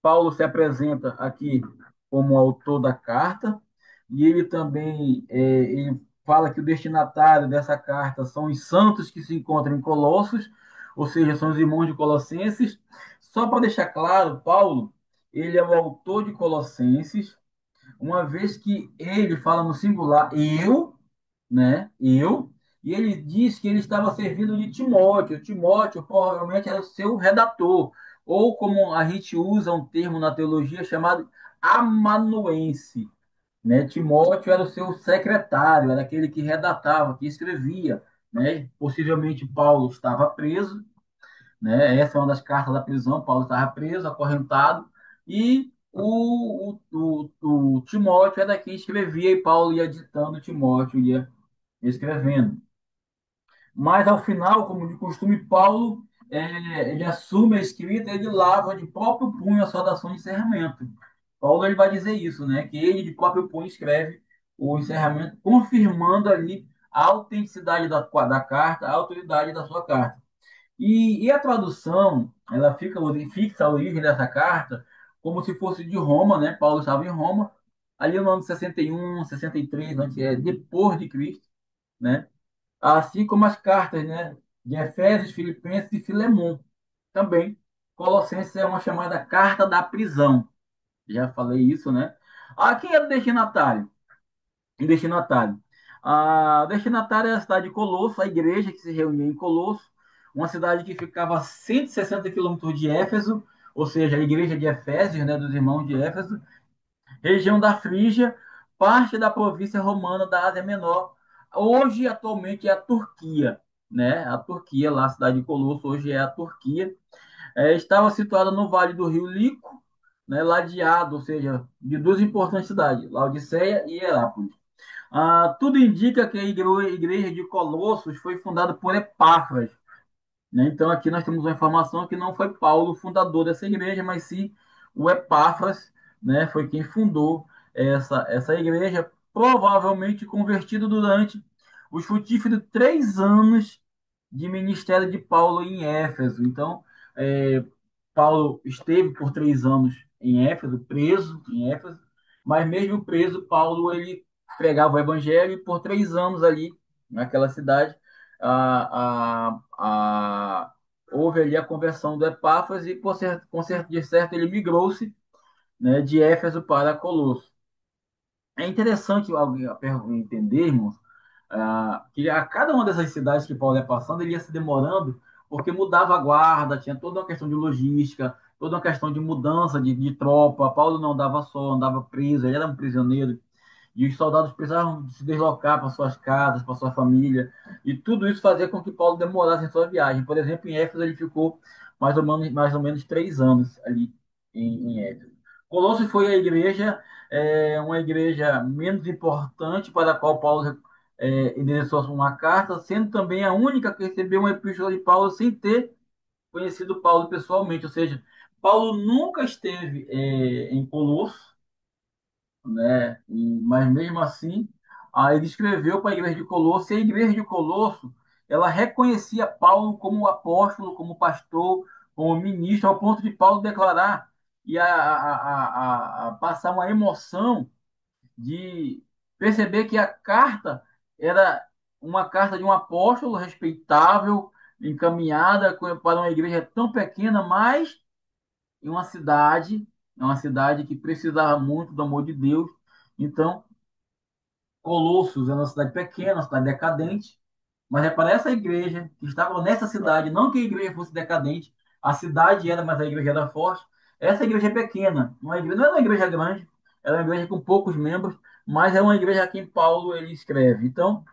Paulo se apresenta aqui como autor da carta. E ele também ele fala que o destinatário dessa carta são os santos que se encontram em Colossos, ou seja, são os irmãos de Colossenses. Só para deixar claro, Paulo, ele é o autor de Colossenses, uma vez que ele fala no singular, eu, né? Eu, e ele diz que ele estava servindo de Timóteo. Timóteo provavelmente era o seu redator, ou como a gente usa um termo na teologia chamado amanuense, né? Timóteo era o seu secretário, era aquele que redatava, que escrevia, né? Possivelmente Paulo estava preso, né? Essa é uma das cartas da prisão. Paulo estava preso, acorrentado, e o Timóteo era quem escrevia, e Paulo ia ditando, Timóteo ia escrevendo. Mas, ao final, como de costume, Paulo ele assume a escrita, ele lava de próprio punho a saudação de encerramento. Paulo ele vai dizer isso, né? Que ele de próprio punho escreve o encerramento, confirmando ali a autenticidade da carta, a autoridade da sua carta. E a tradução, ela fixa a origem dessa carta como se fosse de Roma, né? Paulo estava em Roma, ali no ano 61, 63, depois de Cristo, né? Assim como as cartas, né, de Efésios, Filipenses e Filemon. Também, Colossenses é uma chamada carta da prisão. Já falei isso, né? Quem é o destinatário? O destinatário. O destinatário é a cidade de Colosso, a igreja que se reunia em Colosso, uma cidade que ficava a 160 quilômetros de Éfeso, ou seja, a igreja de Efésios, né, dos irmãos de Éfeso, região da Frígia, parte da província romana da Ásia Menor. Hoje, atualmente, é a Turquia, né? A Turquia, lá, a cidade de Colosso, hoje é a Turquia. Estava situada no vale do rio Lico, né? Ladeado, ou seja, de duas importantes cidades, Laodiceia e Herápolis. Tudo indica que a igreja de Colossos foi fundada por Epáfras, né? Então, aqui nós temos uma informação que não foi Paulo o fundador dessa igreja, mas sim o Epáfras, né? Foi quem fundou essa igreja, provavelmente convertido durante os frutíferos 3 anos de ministério de Paulo em Éfeso. Então, é, Paulo esteve por 3 anos em Éfeso, preso em Éfeso, mas mesmo preso, Paulo ele pregava o evangelho e por 3 anos ali naquela cidade houve ali a conversão do Epáfras e de certo ele migrou-se, né, de Éfeso para Colosso. É interessante entendermos que a cada uma dessas cidades que Paulo ia passando, ele ia se demorando, porque mudava a guarda, tinha toda uma questão de logística, toda uma questão de mudança de tropa. Paulo não andava só, andava preso, ele era um prisioneiro, e os soldados precisavam se deslocar para suas casas, para sua família, e tudo isso fazia com que Paulo demorasse em sua viagem. Por exemplo, em Éfeso ele ficou mais ou menos 3 anos ali em Éfeso. Colossos foi a igreja, uma igreja menos importante para a qual Paulo endereçou uma carta, sendo também a única que recebeu uma epístola de Paulo sem ter conhecido Paulo pessoalmente. Ou seja, Paulo nunca esteve em Colossos, né? Mas mesmo assim, ele escreveu para a igreja de Colosso, e a igreja de Colosso, ela reconhecia Paulo como apóstolo, como pastor, como ministro, ao ponto de Paulo declarar e a passar uma emoção de perceber que a carta era uma carta de um apóstolo respeitável, encaminhada para uma igreja tão pequena, mas em uma cidade que precisava muito do amor de Deus. Então, Colossos era uma cidade pequena, uma cidade decadente, mas é para essa igreja que estava nessa cidade, não que a igreja fosse decadente, a cidade era, mas a igreja era forte. Essa igreja é pequena, uma igreja, não é uma igreja grande, ela é uma igreja com poucos membros, mas é uma igreja a quem Paulo ele escreve. Então,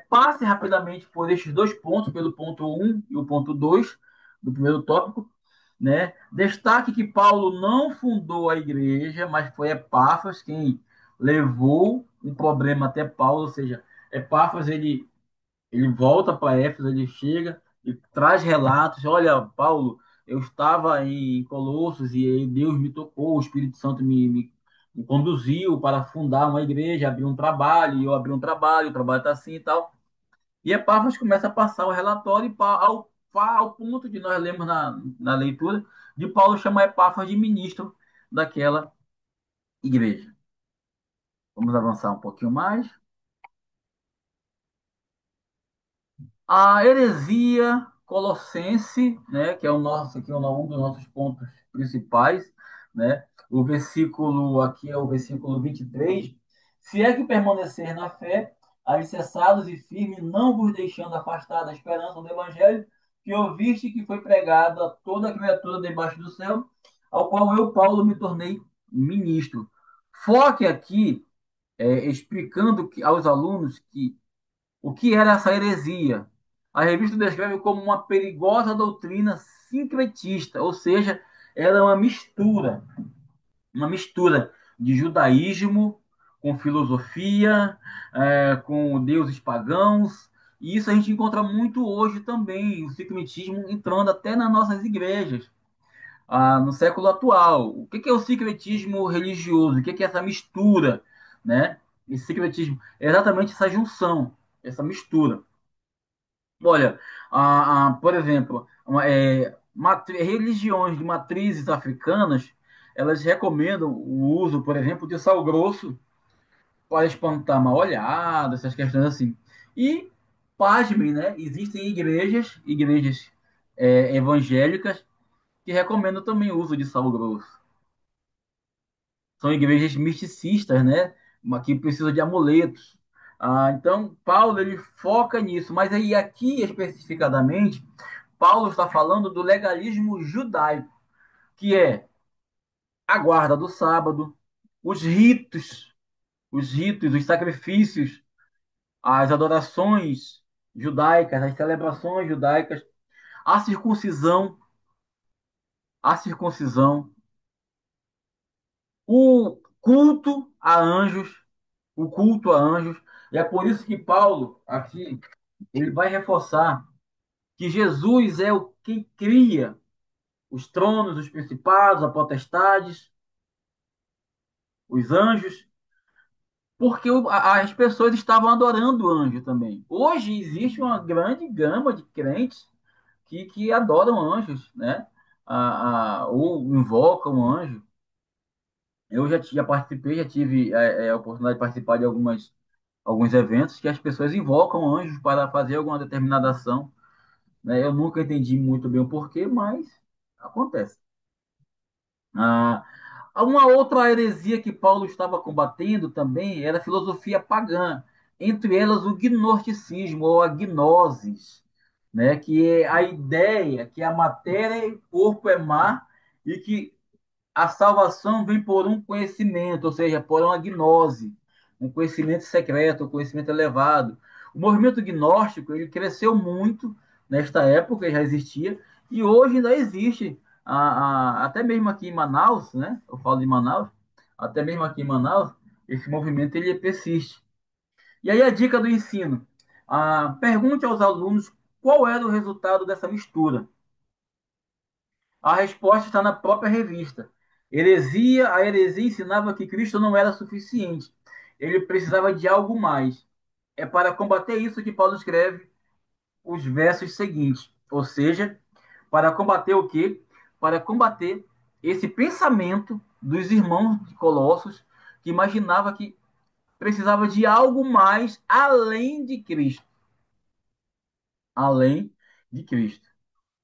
passe rapidamente por estes dois pontos, pelo ponto um e o ponto 2 do primeiro tópico, né? Destaque que Paulo não fundou a igreja, mas foi Epáfras quem levou um problema até Paulo, ou seja, Epáfras ele volta para Éfeso, ele chega e traz relatos. Olha, Paulo, eu estava em Colossos e aí Deus me tocou, o Espírito Santo me conduziu para fundar uma igreja, abrir um trabalho, e eu abri um trabalho, o trabalho está assim e tal. E Epáfras começa a passar o relatório ao ponto de nós lemos na leitura de Paulo chamar Epáfras de ministro daquela igreja. Vamos avançar um pouquinho mais. A heresia colossense, né, que é o nosso aqui um dos nossos pontos principais, né? O versículo aqui é o versículo 23. Se é que permanecer na fé, alicerçados e firmes, não vos deixando afastar da esperança do evangelho que ouviste que foi pregado a toda criatura debaixo do céu, ao qual eu, Paulo, me tornei ministro. Foque aqui explicando aos alunos que o que era essa heresia? A revista descreve como uma perigosa doutrina sincretista, ou seja, era uma mistura de judaísmo com filosofia, com deuses pagãos, e isso a gente encontra muito hoje também, o sincretismo entrando até nas nossas igrejas, no século atual. O que é o sincretismo religioso? O que é essa mistura, né? Esse sincretismo é exatamente essa junção, essa mistura. Olha, por exemplo, religiões de matrizes africanas, elas recomendam o uso, por exemplo, de sal grosso para espantar mal-olhado, essas questões assim. E, pasmem, né? Existem igrejas evangélicas que recomendam também o uso de sal grosso. São igrejas misticistas, né? Que precisam de amuletos. Então, Paulo ele foca nisso, mas aí aqui especificadamente Paulo está falando do legalismo judaico, que é a guarda do sábado, os ritos, os sacrifícios, as adorações judaicas, as celebrações judaicas, a circuncisão, a circuncisão, o culto a anjos, o culto a anjos. E é por isso que Paulo aqui ele vai reforçar que Jesus é o quem cria os tronos, os principados, as potestades, os anjos, porque as pessoas estavam adorando o anjo também. Hoje existe uma grande gama de crentes que adoram anjos, né? Ou invocam anjo. Eu já participei, já tive a oportunidade de participar de alguns eventos que as pessoas invocam anjos para fazer alguma determinada ação, né? Eu nunca entendi muito bem o porquê, mas acontece. Ah, uma outra heresia que Paulo estava combatendo também era a filosofia pagã, entre elas o gnosticismo ou a gnosis, né? Que é a ideia que a matéria e o corpo é má e que a salvação vem por um conhecimento, ou seja, por uma gnose, um conhecimento secreto, um conhecimento elevado. O movimento gnóstico ele cresceu muito nesta época, já existia, e hoje ainda existe, até mesmo aqui em Manaus, né? Eu falo de Manaus, até mesmo aqui em Manaus, esse movimento ele persiste. E aí a dica do ensino: pergunte aos alunos qual era o resultado dessa mistura. A resposta está na própria revista. A heresia ensinava que Cristo não era suficiente. Ele precisava de algo mais. É para combater isso que Paulo escreve os versos seguintes. Ou seja, para combater o quê? Para combater esse pensamento dos irmãos de Colossos que imaginava que precisava de algo mais além de Cristo. Além de Cristo.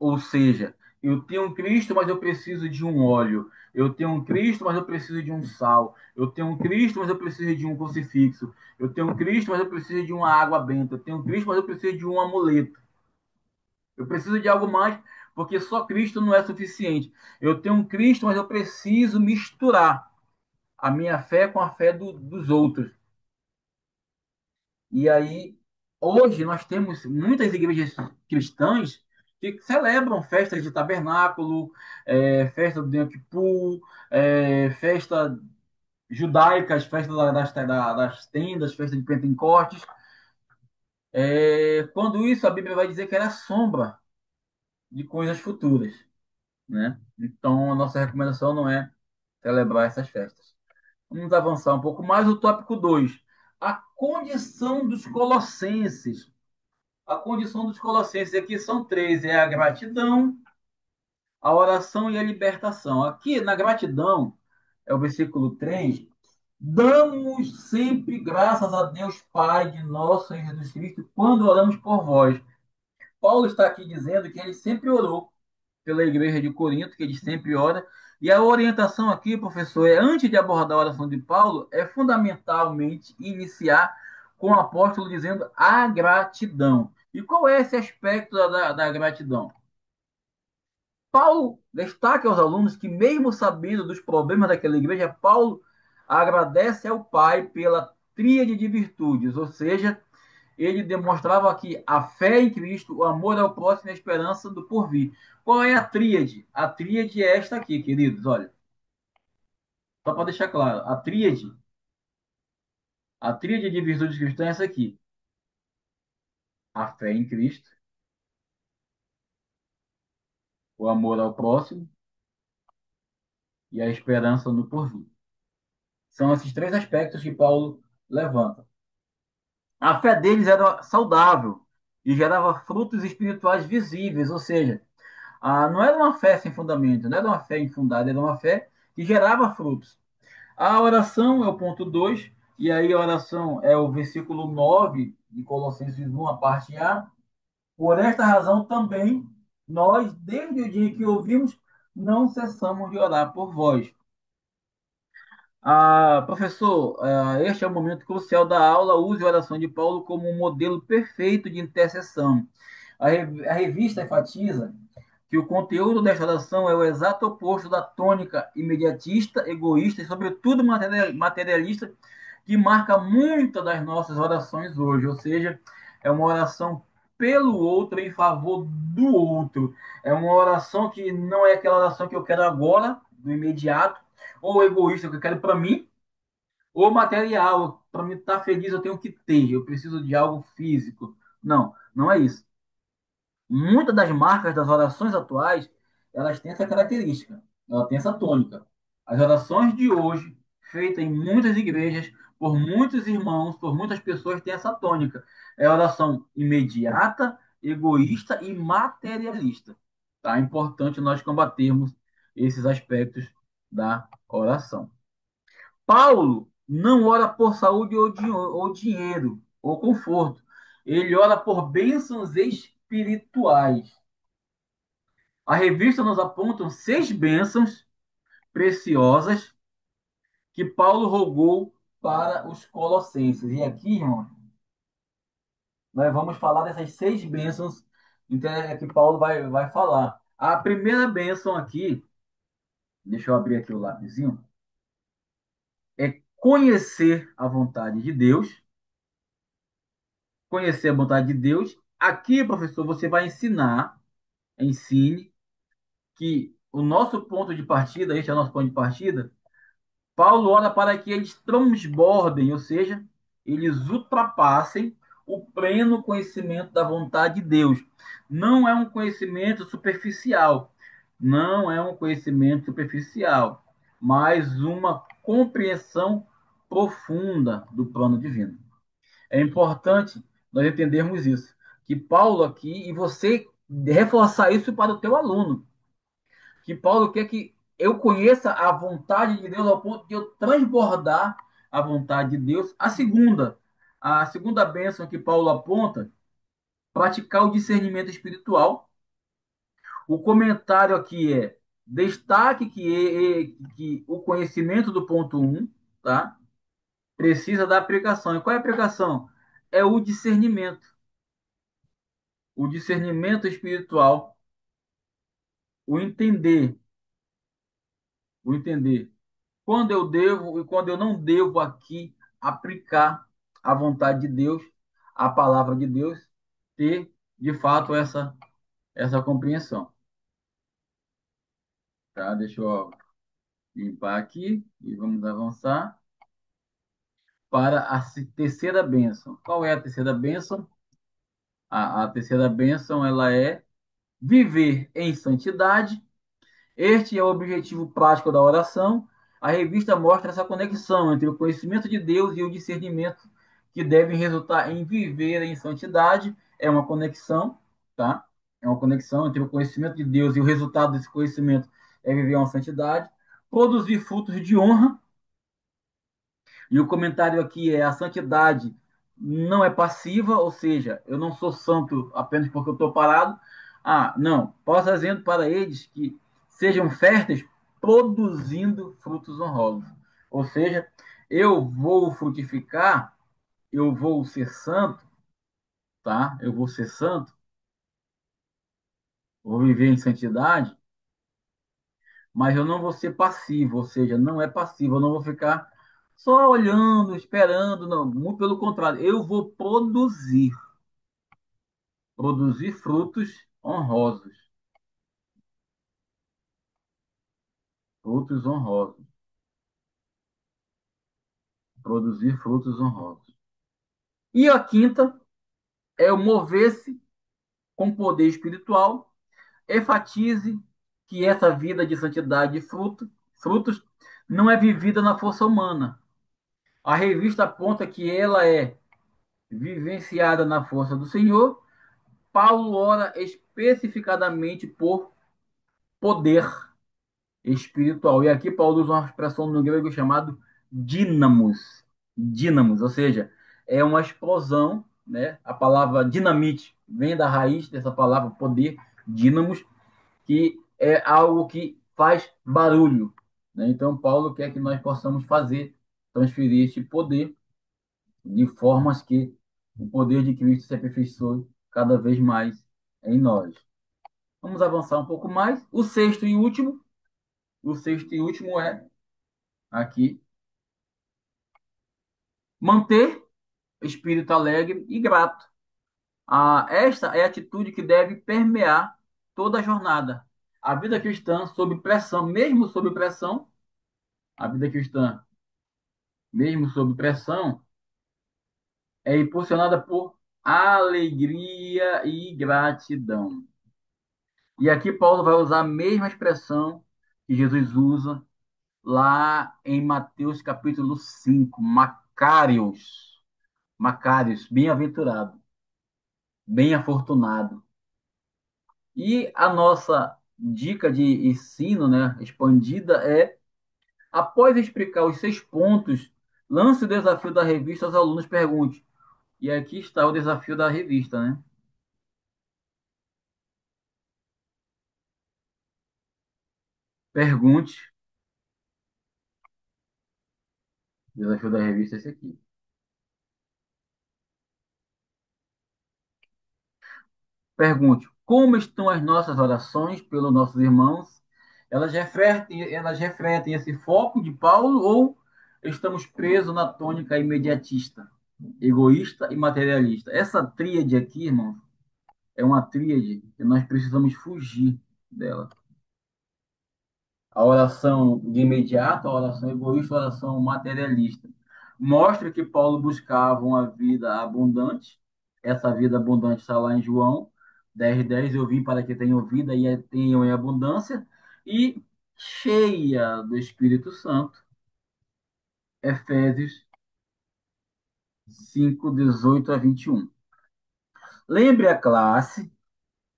Ou seja, eu tenho um Cristo, mas eu preciso de um óleo. Eu tenho um Cristo, mas eu preciso de um sal. Eu tenho um Cristo, mas eu preciso de um crucifixo. Eu tenho um Cristo, mas eu preciso de uma água benta. Eu tenho um Cristo, mas eu preciso de um amuleto. Eu preciso de algo mais, porque só Cristo não é suficiente. Eu tenho um Cristo, mas eu preciso misturar a minha fé com a fé dos outros. E aí, hoje, nós temos muitas igrejas cristãs que celebram festas de tabernáculo, festa do Yom Kippur, festa judaicas, festa das tendas, festa de Pentecostes. Quando isso, a Bíblia vai dizer que era sombra de coisas futuras, né? Então, a nossa recomendação não é celebrar essas festas. Vamos avançar um pouco mais. O tópico 2: a condição dos colossenses. A condição dos colossenses aqui são três: é a gratidão, a oração e a libertação. Aqui na gratidão, é o versículo 3. Damos sempre graças a Deus Pai de nosso Senhor Jesus Cristo quando oramos por vós. Paulo está aqui dizendo que ele sempre orou pela igreja de Corinto, que ele sempre ora. E a orientação aqui, professor, antes de abordar a oração de Paulo, é fundamentalmente iniciar com o apóstolo dizendo a gratidão. E qual é esse aspecto da gratidão? Paulo destaca aos alunos que, mesmo sabendo dos problemas daquela igreja, Paulo agradece ao Pai pela tríade de virtudes, ou seja, ele demonstrava aqui a fé em Cristo, o amor ao próximo e a esperança do porvir. Qual é a tríade? A tríade é esta aqui, queridos, olha. Só para deixar claro, a tríade de virtudes cristãs é essa aqui. A fé em Cristo, o amor ao próximo e a esperança no porvir. São esses três aspectos que Paulo levanta. A fé deles era saudável e gerava frutos espirituais visíveis, ou seja, não era uma fé sem fundamento, não era uma fé infundada, era uma fé que gerava frutos. A oração é o ponto 2, e aí a oração é o versículo 9 de Colossenses 1, a parte A. Por esta razão também, nós, desde o dia que ouvimos, não cessamos de orar por vós. Professor, este é o momento crucial da aula. Use a oração de Paulo como um modelo perfeito de intercessão. A revista enfatiza que o conteúdo desta oração é o exato oposto da tônica imediatista, egoísta e, sobretudo, materialista que marca muitas das nossas orações hoje. Ou seja, é uma oração pelo outro, em favor do outro. É uma oração que não é aquela oração que eu quero agora, do imediato, ou egoísta que eu quero para mim, ou material. Para mim estar feliz eu tenho que ter, eu preciso de algo físico. Não, não é isso. Muitas das marcas das orações atuais, elas têm essa característica, ela tem essa tônica. As orações de hoje, feitas em muitas igrejas, por muitos irmãos, por muitas pessoas, têm essa tônica. É a oração imediata, egoísta e materialista. Tá? É importante nós combatermos esses aspectos da oração. Paulo não ora por saúde ou dinheiro ou conforto. Ele ora por bênçãos espirituais. A revista nos aponta 6 bênçãos preciosas que Paulo rogou para os colossenses. E aqui, irmão, nós vamos falar dessas 6 bênçãos que Paulo vai falar. A primeira bênção aqui, deixa eu abrir aqui o lapisinho, é conhecer a vontade de Deus. Conhecer a vontade de Deus. Aqui, professor, você vai ensine que o nosso ponto de partida, este é o nosso ponto de partida. Paulo ora para que eles transbordem, ou seja, eles ultrapassem o pleno conhecimento da vontade de Deus. Não é um conhecimento superficial, não é um conhecimento superficial, mas uma compreensão profunda do plano divino. É importante nós entendermos isso, que Paulo aqui, e você reforçar isso para o teu aluno, que Paulo quer que eu conheça a vontade de Deus ao ponto de eu transbordar a vontade de Deus. A segunda bênção que Paulo aponta, praticar o discernimento espiritual. O comentário aqui é destaque que o conhecimento do ponto 1, tá? Precisa da aplicação. E qual é a aplicação? É o discernimento. O discernimento espiritual o entender, o entender quando eu devo e quando eu não devo aqui aplicar a vontade de Deus, a palavra de Deus, ter de fato essa compreensão. Tá? Deixa eu limpar aqui e vamos avançar para a terceira bênção. Qual é a terceira bênção? A terceira bênção ela é viver em santidade. Este é o objetivo prático da oração. A revista mostra essa conexão entre o conhecimento de Deus e o discernimento que devem resultar em viver em santidade. É uma conexão, tá? É uma conexão entre o conhecimento de Deus e o resultado desse conhecimento é viver uma santidade. Produzir frutos de honra. E o comentário aqui é: a santidade não é passiva, ou seja, eu não sou santo apenas porque eu estou parado. Ah, não. Paulo está dizendo para eles que sejam férteis, produzindo frutos honrosos. Ou seja, eu vou frutificar, eu vou ser santo, tá? Eu vou ser santo, vou viver em santidade, mas eu não vou ser passivo, ou seja, não é passivo, eu não vou ficar só olhando, esperando, não, muito pelo contrário, eu vou produzir frutos honrosos, frutos honrosos, produzir frutos honrosos. E a quinta é o mover-se com poder espiritual, enfatize que essa vida de santidade e frutos não é vivida na força humana. A revista aponta que ela é vivenciada na força do Senhor. Paulo ora especificadamente por poder espiritual. E aqui Paulo usa uma expressão no grego chamado dínamos. Dínamos, ou seja, é uma explosão, né? A palavra dinamite vem da raiz dessa palavra poder, dínamos, que é algo que faz barulho. Né? Então, Paulo quer que nós possamos fazer, transferir este poder de formas que o poder de Cristo se aperfeiçoe cada vez mais em nós. Vamos avançar um pouco mais. O sexto e último é aqui manter o espírito alegre e grato. Esta é a atitude que deve permear toda a jornada. A vida cristã sob pressão, mesmo sob pressão, a vida cristã, mesmo sob pressão, é impulsionada por alegria e gratidão. E aqui Paulo vai usar a mesma expressão que Jesus usa lá em Mateus capítulo 5, Macários. Macários, bem-aventurado, bem-afortunado. E a nossa dica de ensino, né, expandida é, após explicar os 6 pontos, lance o desafio da revista aos alunos, pergunte. E aqui está o desafio da revista, né? Pergunte. O desafio da revista é esse aqui. Pergunte: como estão as nossas orações pelos nossos irmãos? Elas refletem esse foco de Paulo ou estamos presos na tônica imediatista, egoísta e materialista? Essa tríade aqui, irmão, é uma tríade que nós precisamos fugir dela. A oração de imediato, a oração egoísta, a oração materialista. Mostra que Paulo buscava uma vida abundante. Essa vida abundante está lá em João 10:10. Eu vim para que tenham vida e a tenham em abundância. E cheia do Espírito Santo. Efésios 5:18 a 21. Lembre a classe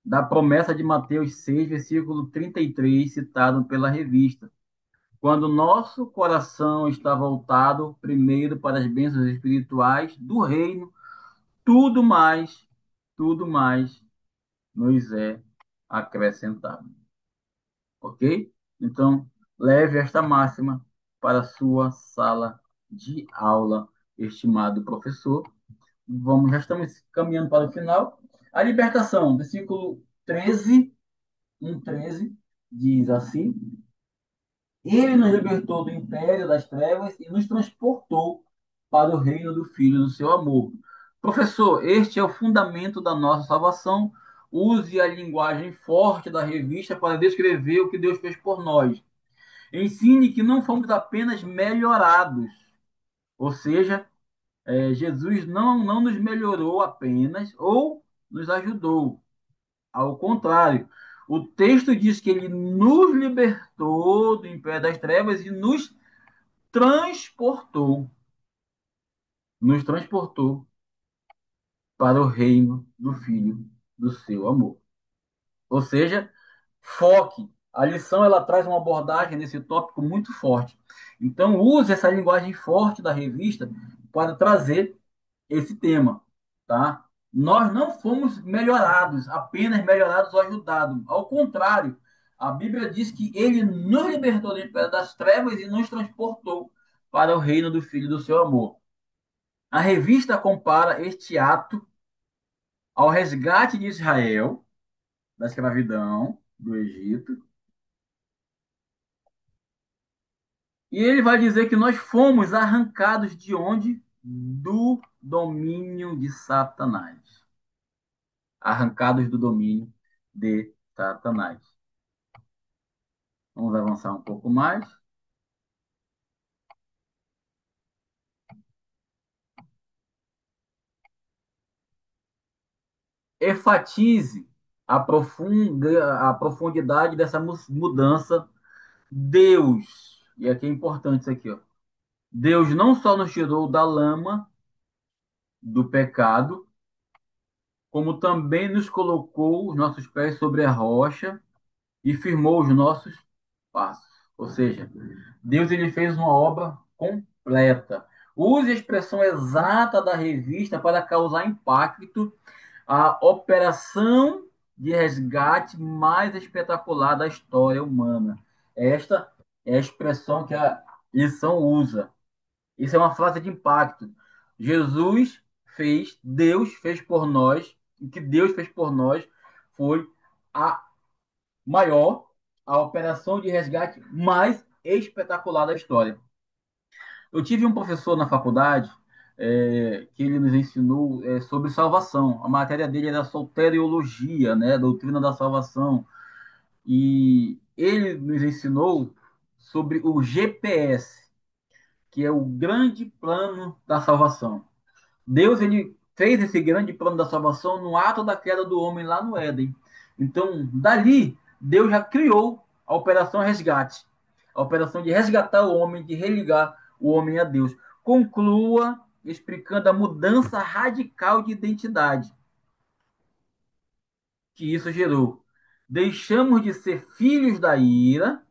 da promessa de Mateus 6, versículo 33, citado pela revista. Quando nosso coração está voltado primeiro para as bênçãos espirituais do reino, tudo mais, tudo mais nos é acrescentado. Ok? Então, leve esta máxima para a sua sala de aula, estimado professor. Já estamos caminhando para o final. A libertação, versículo 13, 1:13. diz assim: Ele nos libertou do império das trevas e nos transportou para o reino do Filho do seu amor. Professor, este é o fundamento da nossa salvação. Use a linguagem forte da revista para descrever o que Deus fez por nós. Ensine que não fomos apenas melhorados, ou seja, Jesus não nos melhorou apenas ou nos ajudou. Ao contrário, o texto diz que ele nos libertou do império das trevas e transportou, nos transportou para o reino do Filho do seu amor. Ou seja, foque. A lição ela traz uma abordagem nesse tópico muito forte. Então, use essa linguagem forte da revista para trazer esse tema, tá? Nós não fomos melhorados, apenas melhorados ou ajudados. Ao contrário, a Bíblia diz que ele nos libertou das trevas e nos transportou para o reino do Filho do seu amor. A revista compara este ato ao resgate de Israel da escravidão do Egito. E ele vai dizer que nós fomos arrancados de onde? Do domínio de Satanás. Arrancados do domínio de Satanás. Vamos avançar um pouco mais. Enfatize a profundidade dessa mudança. Deus, e aqui é importante isso aqui, ó. Deus não só nos tirou da lama do pecado, como também nos colocou os nossos pés sobre a rocha e firmou os nossos passos. Ou seja, Deus ele fez uma obra completa. Use a expressão exata da revista para causar impacto. A operação de resgate mais espetacular da história humana. Esta é a expressão que a lição usa. Isso é uma frase de impacto. Jesus fez, Deus fez por nós, o que Deus fez por nós foi a maior, a operação de resgate mais espetacular da história. Eu tive um professor na faculdade que ele nos ensinou sobre salvação. A matéria dele era soteriologia, né, doutrina da salvação. E ele nos ensinou sobre o GPS, que é o grande plano da salvação. Deus ele fez esse grande plano da salvação no ato da queda do homem lá no Éden. Então, dali, Deus já criou a operação resgate, a operação de resgatar o homem, de religar o homem a Deus. Conclua explicando a mudança radical de identidade que isso gerou. Deixamos de ser filhos da ira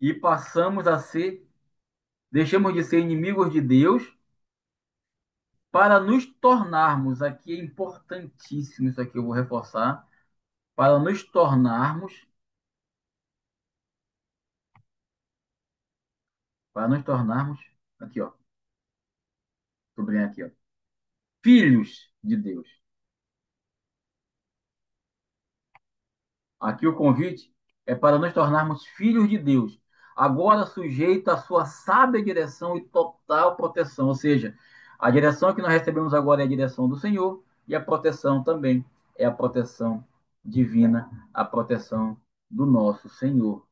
e passamos a ser, deixamos de ser inimigos de Deus para nos tornarmos, aqui é importantíssimo isso aqui, eu vou reforçar, para nos tornarmos, aqui ó, sublinha aqui ó, filhos de Deus. Aqui o convite é para nos tornarmos filhos de Deus, agora sujeito à sua sábia direção e total proteção, ou seja, a direção que nós recebemos agora é a direção do Senhor e a proteção também é a proteção divina, a proteção do nosso Senhor.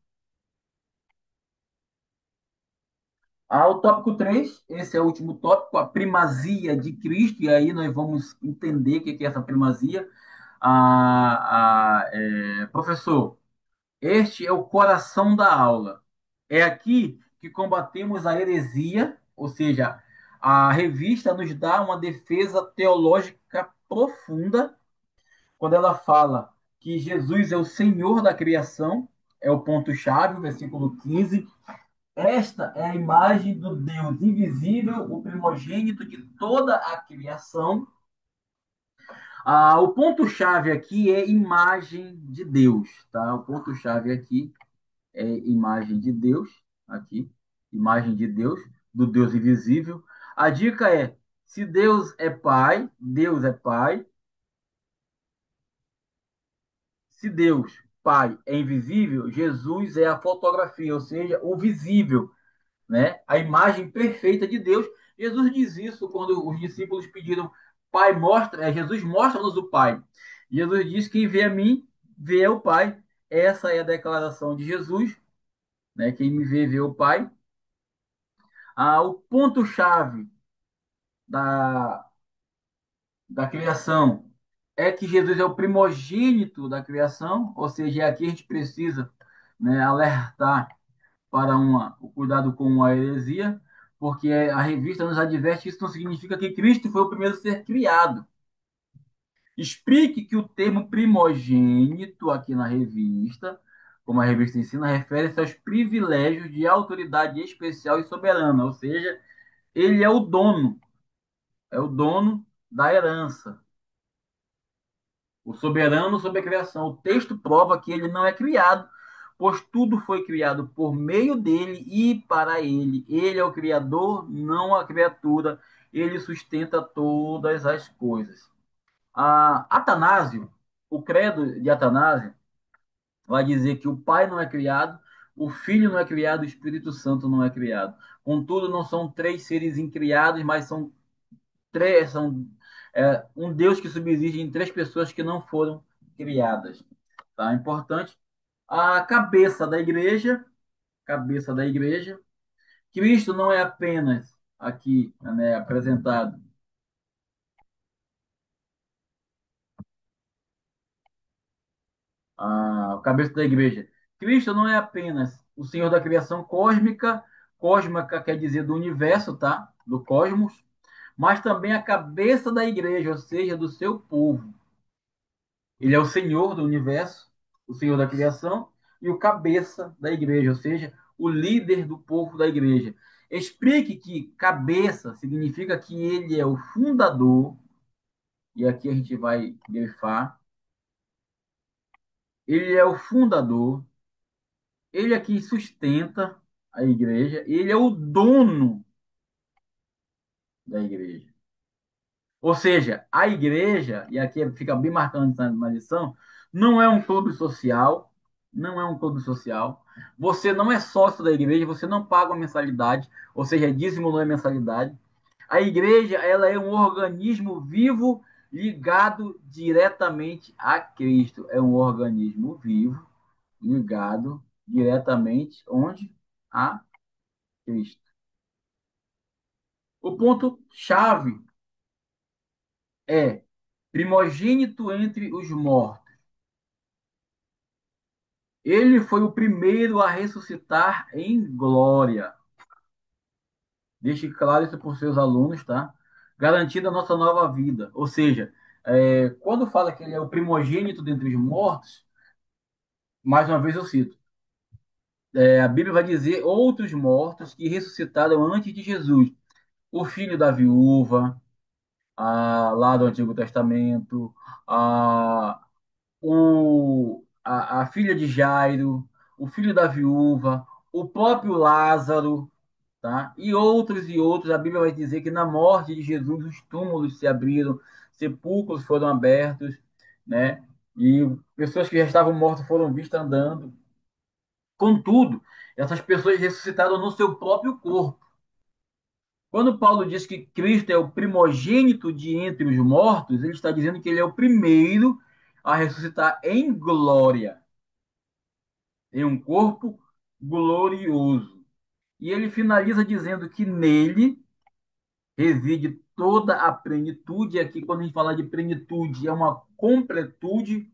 O tópico 3, esse é o último tópico, a primazia de Cristo, e aí nós vamos entender o que é essa primazia. Professor, este é o coração da aula. É aqui que combatemos a heresia, ou seja, a revista nos dá uma defesa teológica profunda quando ela fala que Jesus é o Senhor da criação, é o ponto-chave, versículo 15. Esta é a imagem do Deus invisível, o primogênito de toda a criação. O ponto-chave aqui é imagem de Deus, tá? O ponto-chave aqui é imagem de Deus, aqui, imagem de Deus, do Deus invisível. A dica é: se Deus é Pai, se Deus Pai é invisível, Jesus é a fotografia, ou seja, o visível, né? A imagem perfeita de Deus. Jesus diz isso quando os discípulos pediram, Pai, mostra, Jesus mostra-nos o Pai. Jesus diz, quem vê a mim, vê o Pai. Essa é a declaração de Jesus, né? Quem me vê, vê o Pai. O ponto-chave da, da criação é que Jesus é o primogênito da criação, ou seja, aqui a gente precisa, né, alertar para o cuidado com a heresia, porque a revista nos adverte que isso não significa que Cristo foi o primeiro a ser criado. Explique que o termo primogênito aqui na revista, como a revista ensina, refere-se aos privilégios de autoridade especial e soberana, ou seja, ele é o dono da herança, o soberano sobre a criação. O texto prova que ele não é criado, pois tudo foi criado por meio dele e para ele. Ele é o Criador, não a criatura. Ele sustenta todas as coisas. Atanásio, o credo de Atanásio, vai dizer que o Pai não é criado, o Filho não é criado, o Espírito Santo não é criado. Contudo, não são três seres incriados, mas são um Deus que subsiste em três pessoas que não foram criadas. Tá? Importante. A cabeça da igreja. Cristo não é apenas aqui, né, apresentado a cabeça da igreja. Cristo não é apenas o Senhor da criação cósmica, cósmica quer dizer do universo, tá? Do cosmos, mas também a cabeça da igreja, ou seja, do seu povo. Ele é o Senhor do universo, o Senhor da criação e o cabeça da igreja, ou seja, o líder do povo da igreja. Explique que cabeça significa que ele é o fundador, e aqui a gente vai grifar. Ele é o fundador, ele é quem sustenta a igreja, ele é o dono da igreja. Ou seja, a igreja, e aqui fica bem marcando na lição, não é um clube social, não é um clube social. Você não é sócio da igreja, você não paga uma mensalidade, ou seja, dízimo não é mensalidade. A igreja, ela é um organismo vivo ligado diretamente a Cristo. É um organismo vivo ligado diretamente onde? A Cristo. O ponto chave é primogênito entre os mortos. Ele foi o primeiro a ressuscitar em glória. Deixe claro isso para os seus alunos, tá? Garantindo a nossa nova vida. Ou seja, quando fala que ele é o primogênito dentre os mortos, mais uma vez eu cito, a Bíblia vai dizer outros mortos que ressuscitaram antes de Jesus. O filho da viúva, lá do Antigo Testamento, a, a filha de Jairo, o filho da viúva, o próprio Lázaro, tá? E outros. A Bíblia vai dizer que na morte de Jesus os túmulos se abriram, sepulcros foram abertos, né? E pessoas que já estavam mortas foram vistas andando. Contudo, essas pessoas ressuscitaram no seu próprio corpo. Quando Paulo diz que Cristo é o primogênito de entre os mortos, ele está dizendo que ele é o primeiro a ressuscitar em glória, em um corpo glorioso. E ele finaliza dizendo que nele reside toda a plenitude. E aqui, quando a gente fala de plenitude, é uma completude,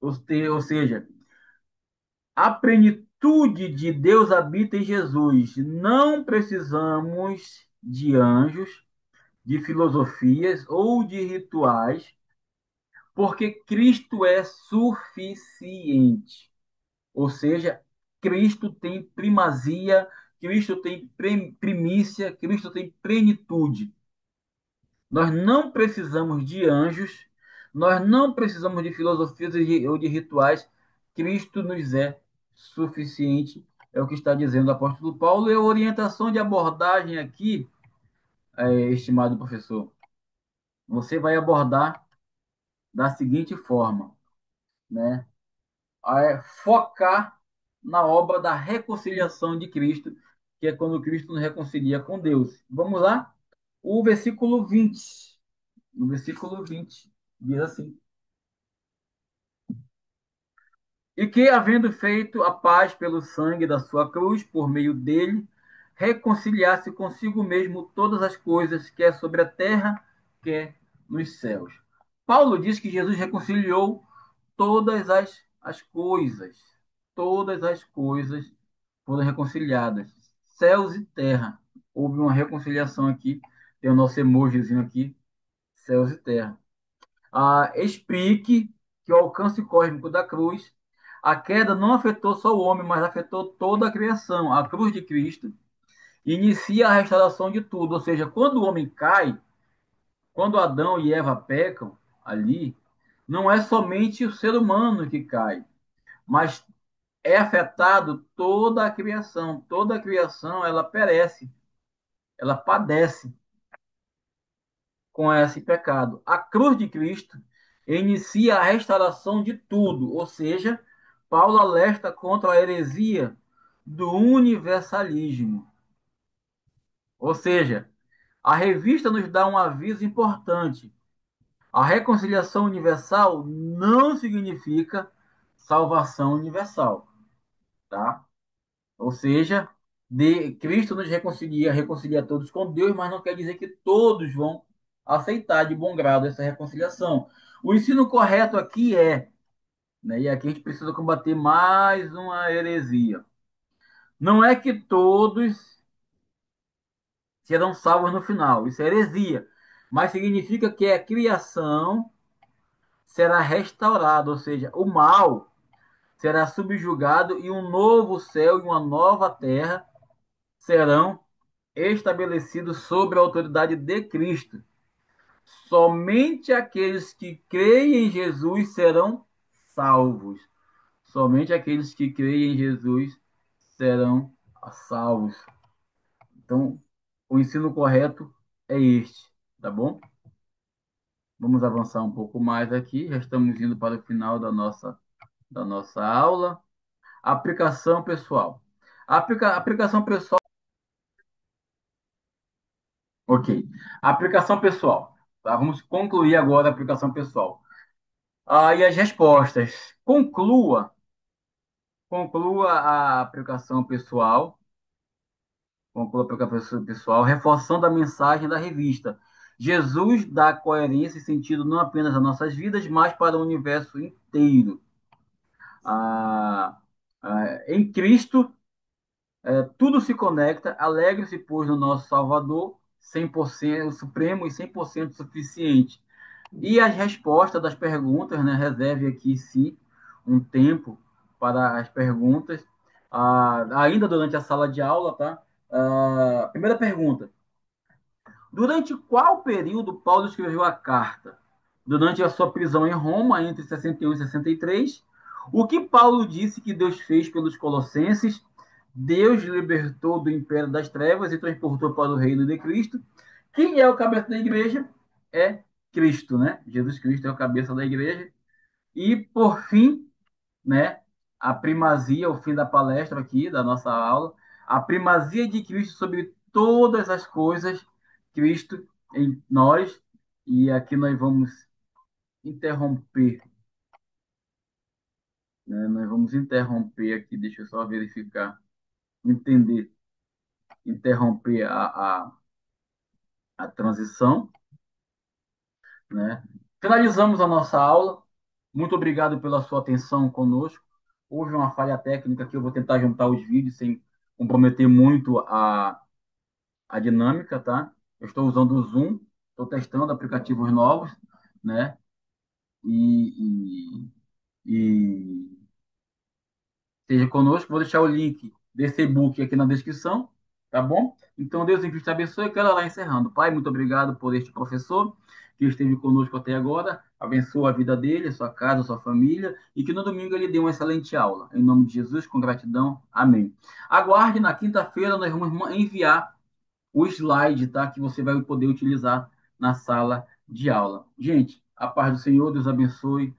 ou seja, a plenitude de Deus habita em Jesus. Não precisamos de anjos, de filosofias ou de rituais, porque Cristo é suficiente. Ou seja, Cristo tem primazia, Cristo tem primícia, Cristo tem plenitude. Nós não precisamos de anjos, nós não precisamos de filosofias ou de rituais. Cristo nos é suficiente, é o que está dizendo o apóstolo Paulo. E a orientação de abordagem aqui, estimado professor, você vai abordar da seguinte forma, né? focar na obra da reconciliação de Cristo, que é quando Cristo nos reconcilia com Deus. Vamos lá? O versículo 20. No versículo 20, diz assim: E que, havendo feito a paz pelo sangue da sua cruz, por meio dele, reconciliasse consigo mesmo todas as coisas, quer sobre a terra, quer nos céus. Paulo diz que Jesus reconciliou todas as coisas. Todas as coisas foram reconciliadas. Céus e terra. Houve uma reconciliação aqui. Tem o nosso emojizinho aqui. Céus e terra. Explique que o alcance cósmico da cruz, a queda não afetou só o homem, mas afetou toda a criação. A cruz de Cristo inicia a restauração de tudo. Ou seja, quando o homem cai, quando Adão e Eva pecam ali, não é somente o ser humano que cai, mas é afetado toda a criação. Toda a criação ela perece, ela padece com esse pecado. A cruz de Cristo inicia a restauração de tudo, ou seja, Paulo alerta contra a heresia do universalismo. Ou seja, a revista nos dá um aviso importante. A reconciliação universal não significa salvação universal, tá? Ou seja, Cristo nos reconcilia todos com Deus, mas não quer dizer que todos vão aceitar de bom grado essa reconciliação. O ensino correto aqui é, né, e aqui a gente precisa combater mais uma heresia. Não é que todos serão salvos no final, isso é heresia, mas significa que a criação será restaurada, ou seja, o mal será subjugado e um novo céu e uma nova terra serão estabelecido sobre a autoridade de Cristo. Somente aqueles que creem em Jesus serão salvos. Somente aqueles que creem em Jesus serão salvos. Então, o ensino correto é este, tá bom? Vamos avançar um pouco mais aqui. Já estamos indo para o final da nossa aula. Aplicação pessoal. Aplicação pessoal. Ok. Aplicação pessoal. Tá? Vamos concluir agora a aplicação pessoal. E as respostas. Conclua a aplicação pessoal. Conclua a aplicação pessoal, reforçando a mensagem da revista. Jesus dá coerência e sentido não apenas às nossas vidas, mas para o universo inteiro. Em Cristo, tudo se conecta. Alegre-se, pois, no nosso Salvador, 100% supremo e 100% suficiente. E as respostas das perguntas, né? Reserve aqui, sim, um tempo para as perguntas, ainda durante a sala de aula, tá? Primeira pergunta: durante qual período Paulo escreveu a carta? Durante a sua prisão em Roma, entre 61 e 63. O que Paulo disse que Deus fez pelos colossenses? Deus libertou do império das trevas e transportou para o reino de Cristo. Quem é o cabeça da igreja? É Cristo, né? Jesus Cristo é o cabeça da igreja. E, por fim, né, a primazia, o fim da palestra aqui, da nossa aula, a primazia de Cristo sobre todas as coisas, Cristo em nós, e aqui nós vamos interromper, né, nós vamos interromper aqui, deixa eu só verificar, entender, interromper a transição, né? Finalizamos a nossa aula. Muito obrigado pela sua atenção conosco. Houve uma falha técnica que eu vou tentar juntar os vídeos sem comprometer muito a dinâmica, tá? Eu estou usando o Zoom, estou testando aplicativos novos, né? E, e esteja conosco. Vou deixar o link desse e-book aqui na descrição, tá bom? Então, Deus em Cristo te abençoe. Eu quero lá encerrando. Pai, muito obrigado por este professor que esteve conosco até agora. Abençoa a vida dele, a sua casa, a sua família e que no domingo ele dê uma excelente aula. Em nome de Jesus, com gratidão. Amém. Aguarde, na quinta-feira nós vamos enviar o slide, tá? Que você vai poder utilizar na sala de aula. Gente, a paz do Senhor, Deus abençoe.